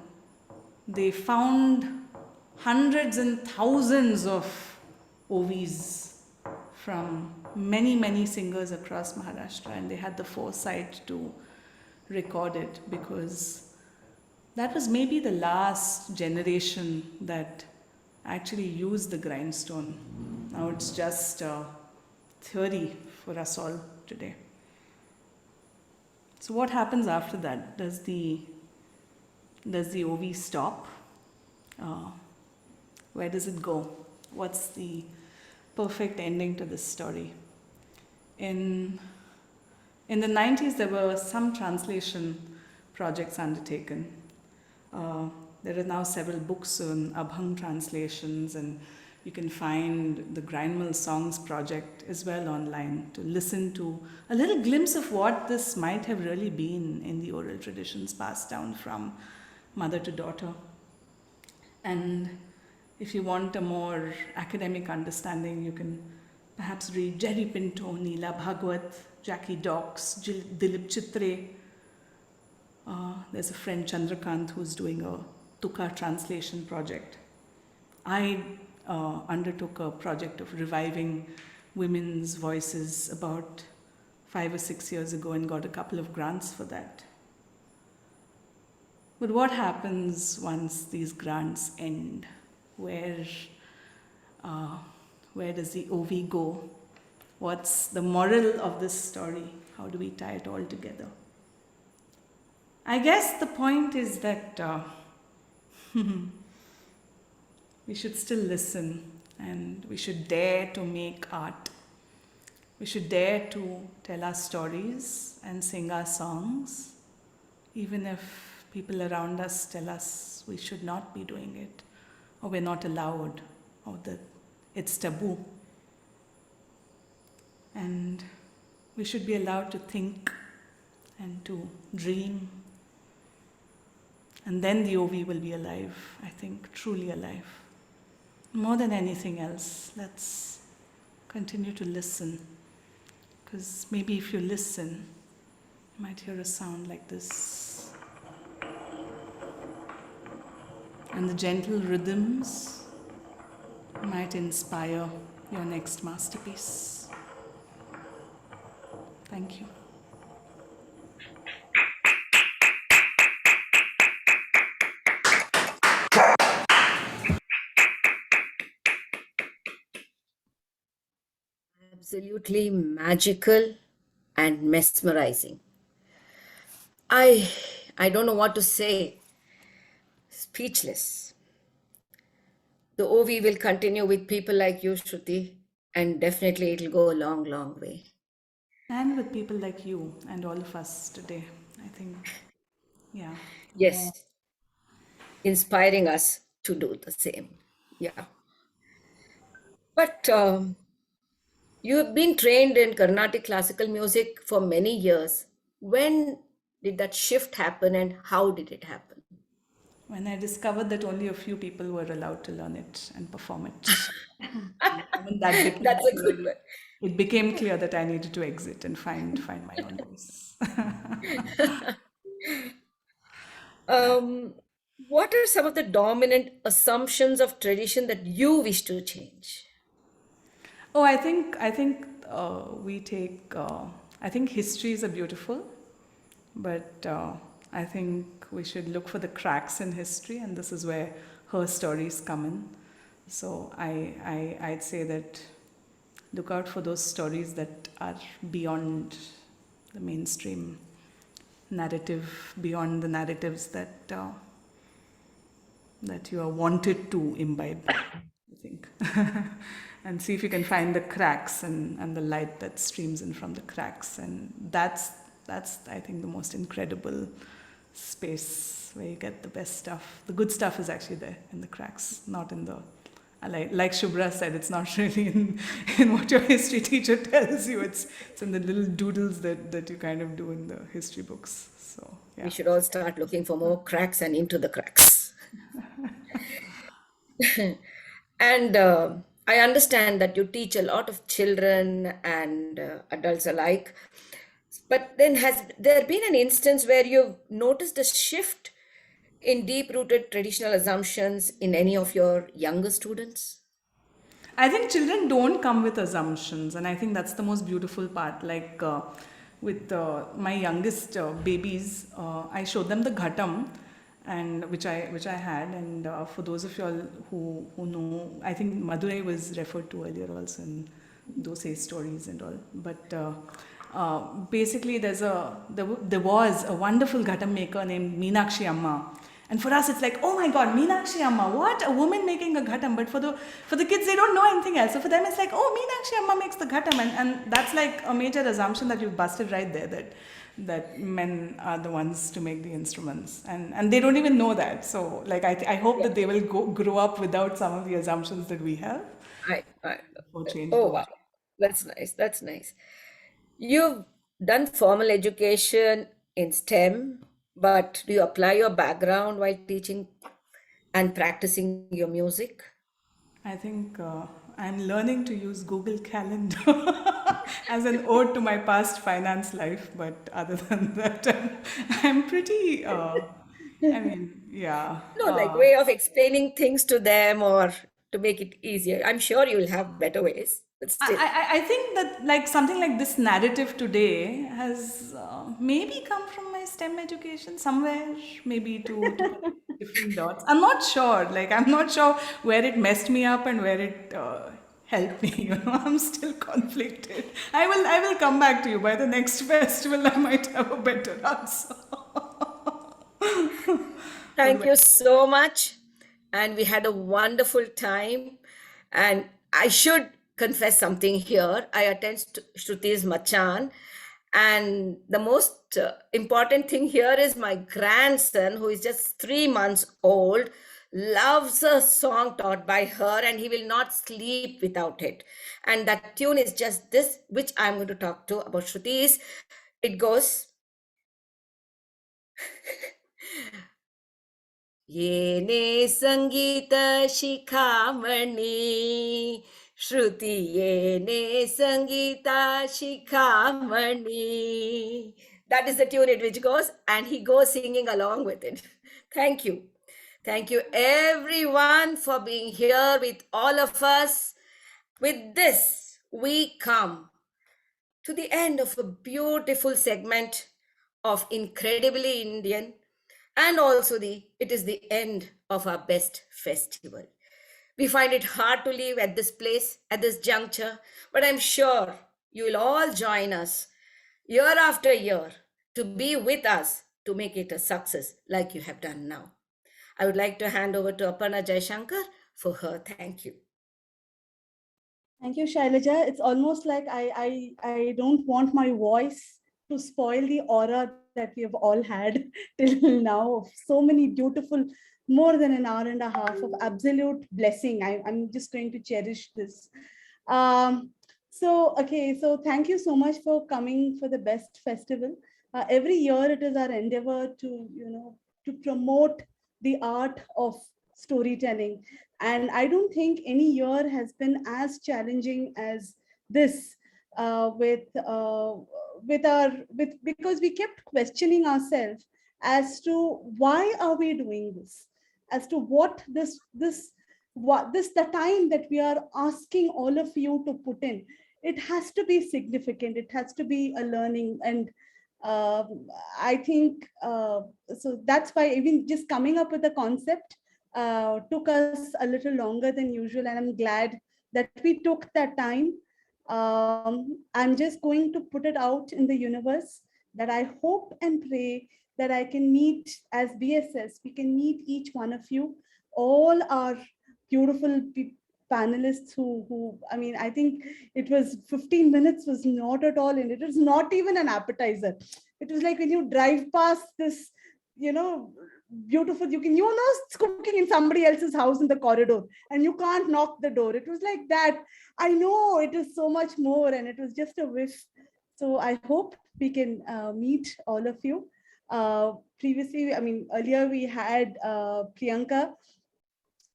they found hundreds and thousands of OVs from many, many singers across Maharashtra, and they had the foresight to record it because that was maybe the last generation that actually used the grindstone. Now it's just a theory for us all today. So what happens after that? Does the OV stop? Where does it go? What's the perfect ending to this story? In the 90s, there were some translation projects undertaken. There are now several books on Abhang translations, and you can find the Grindmill Songs project as well online to listen to a little glimpse of what this might have really been in the oral traditions passed down from mother to daughter. And if you want a more academic understanding, you can perhaps read Jerry Pinto, Neela Bhagwat, Jackie Dawkes, Dilip Chitre. There's a friend, Chandrakant, who's doing a Tuka translation project. I undertook a project of reviving women's voices about 5 or 6 years ago and got a couple of grants for that. But what happens once these grants end? Where does the OV go? What's the moral of this story? How do we tie it all together? I guess the point is that we should still listen, and we should dare to make art. We should dare to tell our stories and sing our songs, even if people around us tell us we should not be doing it, or we're not allowed, or that it's taboo. And we should be allowed to think and to dream. And then the OV will be alive, I think, truly alive. More than anything else, let's continue to listen. Because maybe if you listen, you might hear a sound like this. And the gentle rhythms might inspire your next masterpiece. Thank you.
Absolutely magical and mesmerizing. I don't know what to say. Speechless. The OV will continue with people like you, Shruthi, and definitely it'll go a long, long way.
And with people like you and all of us today, I think, yeah.
Yes, inspiring us to do the same. Yeah. But you have been trained in Carnatic classical music for many years. When did that shift happen and how did it happen?
When I discovered that only a few people were allowed to learn it and perform it, when that became
That's a
clear,
good one.
it became clear that I needed to exit and find my own voice.
What are some of the dominant assumptions of tradition that you wish to change?
Oh, I think we take. I think histories are beautiful, but I think we should look for the cracks in history, and this is where her stories come in. So I'd say that look out for those stories that are beyond the mainstream narrative beyond the narratives that you are wanted to imbibe, I think. And see if you can find the cracks and the light that streams in from the cracks. And that's I think the most incredible space where you get the best stuff. The good stuff is actually there in the cracks, not in the, like Shubhra said, it's not really in what your history teacher tells you. It's in the little doodles that you kind of do in the history books. So yeah.
We should all start looking for more cracks and into the cracks. And I understand that you teach a lot of children and adults alike. But then has there been an instance where you've noticed a shift in deep-rooted traditional assumptions in any of your younger students?
I think children don't come with assumptions, and I think that's the most beautiful part. Like with my youngest babies, I showed them the ghatam, and which I had. And for those of you all who know, I think Madurai was referred to earlier also in those stories and all. But basically, there was a wonderful ghatam maker named Minakshi Amma. And for us, it's like, oh my God, Minakshi Amma, what? A woman making a ghatam. But for the kids, they don't know anything else. So for them, it's like, oh, Minakshi Amma makes the ghatam. And that's like a major assumption that you've busted right there, that men are the ones to make the instruments. And they don't even know that. So like, I hope that they will grow up without some of the assumptions that we have.
Oh, wow. That's nice. That's nice. You've done formal education in STEM, but do you apply your background while teaching and practicing your music?
I think I'm learning to use Google Calendar as an ode to my past finance life. But other than that, I'm pretty, yeah.
No, like way of explaining things to them or to make it easier. I'm sure you'll have better ways, but still.
I think that like something like this narrative today has maybe come from my STEM education somewhere, maybe to different dots. I'm not sure. Like I'm not sure where it messed me up and where it helped me. I'm still conflicted. I will come back to you by the next festival. I might have a better answer.
Thank you so much. And we had a wonderful time. And I should confess something here. I attend Shruti's Machan. And the most important thing here is my grandson, who is just 3 months old, loves a song taught by her, and he will not sleep without it. And that tune is just this, which I'm going to talk to about Shruti's. It goes... येने संगीत शिखामणि श्रुति येने संगीत शिखामणि. That is the tune it which goes, and he goes singing along with it. Thank you. Thank you everyone for being here with all of us. With this, we come to the end of a beautiful segment of Incredibly Indian. And also it is the end of our BeSt festival. We find it hard to leave at this place, at this juncture, but I'm sure you will all join us year after year to be with us to make it a success like you have done now. I would like to hand over to Aparna Jaishankar for her thank you.
Thank you, Shailaja. It's almost like I don't want my voice to spoil the aura that we have all had till now of so many beautiful, more than an hour and a half of absolute blessing. I'm just going to cherish this. So thank you so much for coming for the BeSt festival. Every year it is our endeavor to promote the art of storytelling. And I don't think any year has been as challenging as this because we kept questioning ourselves as to why are we doing this, as to what the time that we are asking all of you to put in. It has to be significant. It has to be a learning, and I think so. That's why even just coming up with the concept took us a little longer than usual, and I'm glad that we took that time I'm just going to put it out in the universe that I hope and pray that I can meet as BSS, we can meet each one of you, all our beautiful panelists who, I mean, I think it was 15 minutes was not at all, and it was not even an appetizer. It was like when you drive past this, beautiful, it's cooking in somebody else's house in the corridor and you can't knock the door. It was like that. I know it is so much more, and it was just a wish. So I hope we can meet all of you. Previously, I mean, earlier we had Priyanka,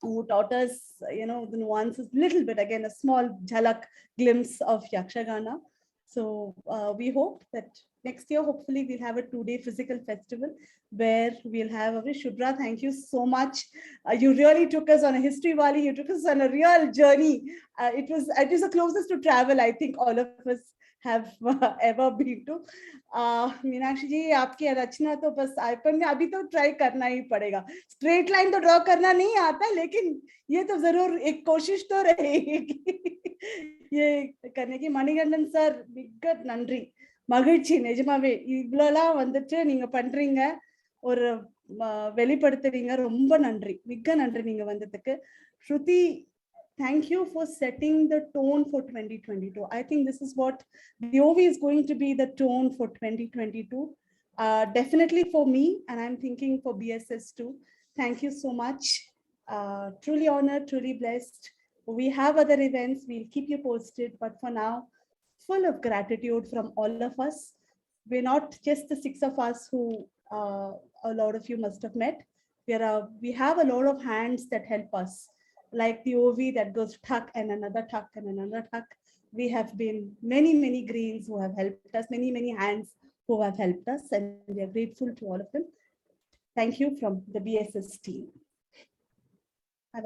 who taught us, the nuances, little bit, again, a small jhalak glimpse of Yakshagana. So we hope that next year, hopefully, we'll have a 2-day physical festival where we'll have a Shubhra. Thank you so much. You really took us on a history wali. You took us on a real journey. It was the closest to travel, I think, all of us have ever been to. Meenakshi जी, आपकी रचना तो बस आइपन में अभी तो try करना ही पड़ेगा. Straight line तो draw करना नहीं आता, लेकिन ये तो जरूर एक कोशिश तो रहेगी ये करने की. மணிகண்டன் சார், மிக்க நன்றி, மகிழ்ச்சி. நிஜமாவே இவ்வளோலாம் வந்துட்டு நீங்க பண்றீங்க, ஒரு வெளிப்படுத்துறீங்க. ரொம்ப நன்றி, மிக்க நன்றி நீங்க வந்ததுக்கு. Shruthi, thank you for setting the tone for 2022. I think this is what the OV is going to be, the tone for 2022. Definitely for me, and I'm thinking for BSS too. Thank you so much. Truly honored, truly blessed. We have other events, we'll keep you posted, but for now, full of gratitude from all of us. We're not just the 6 of us who a lot of you must have met. We have a lot of hands that help us, like the OV that goes tuck and another tuck and another tuck. We have been many, many greens who have helped us, many, many hands who have helped us, and we are grateful to all of them. Thank you from the BSS team.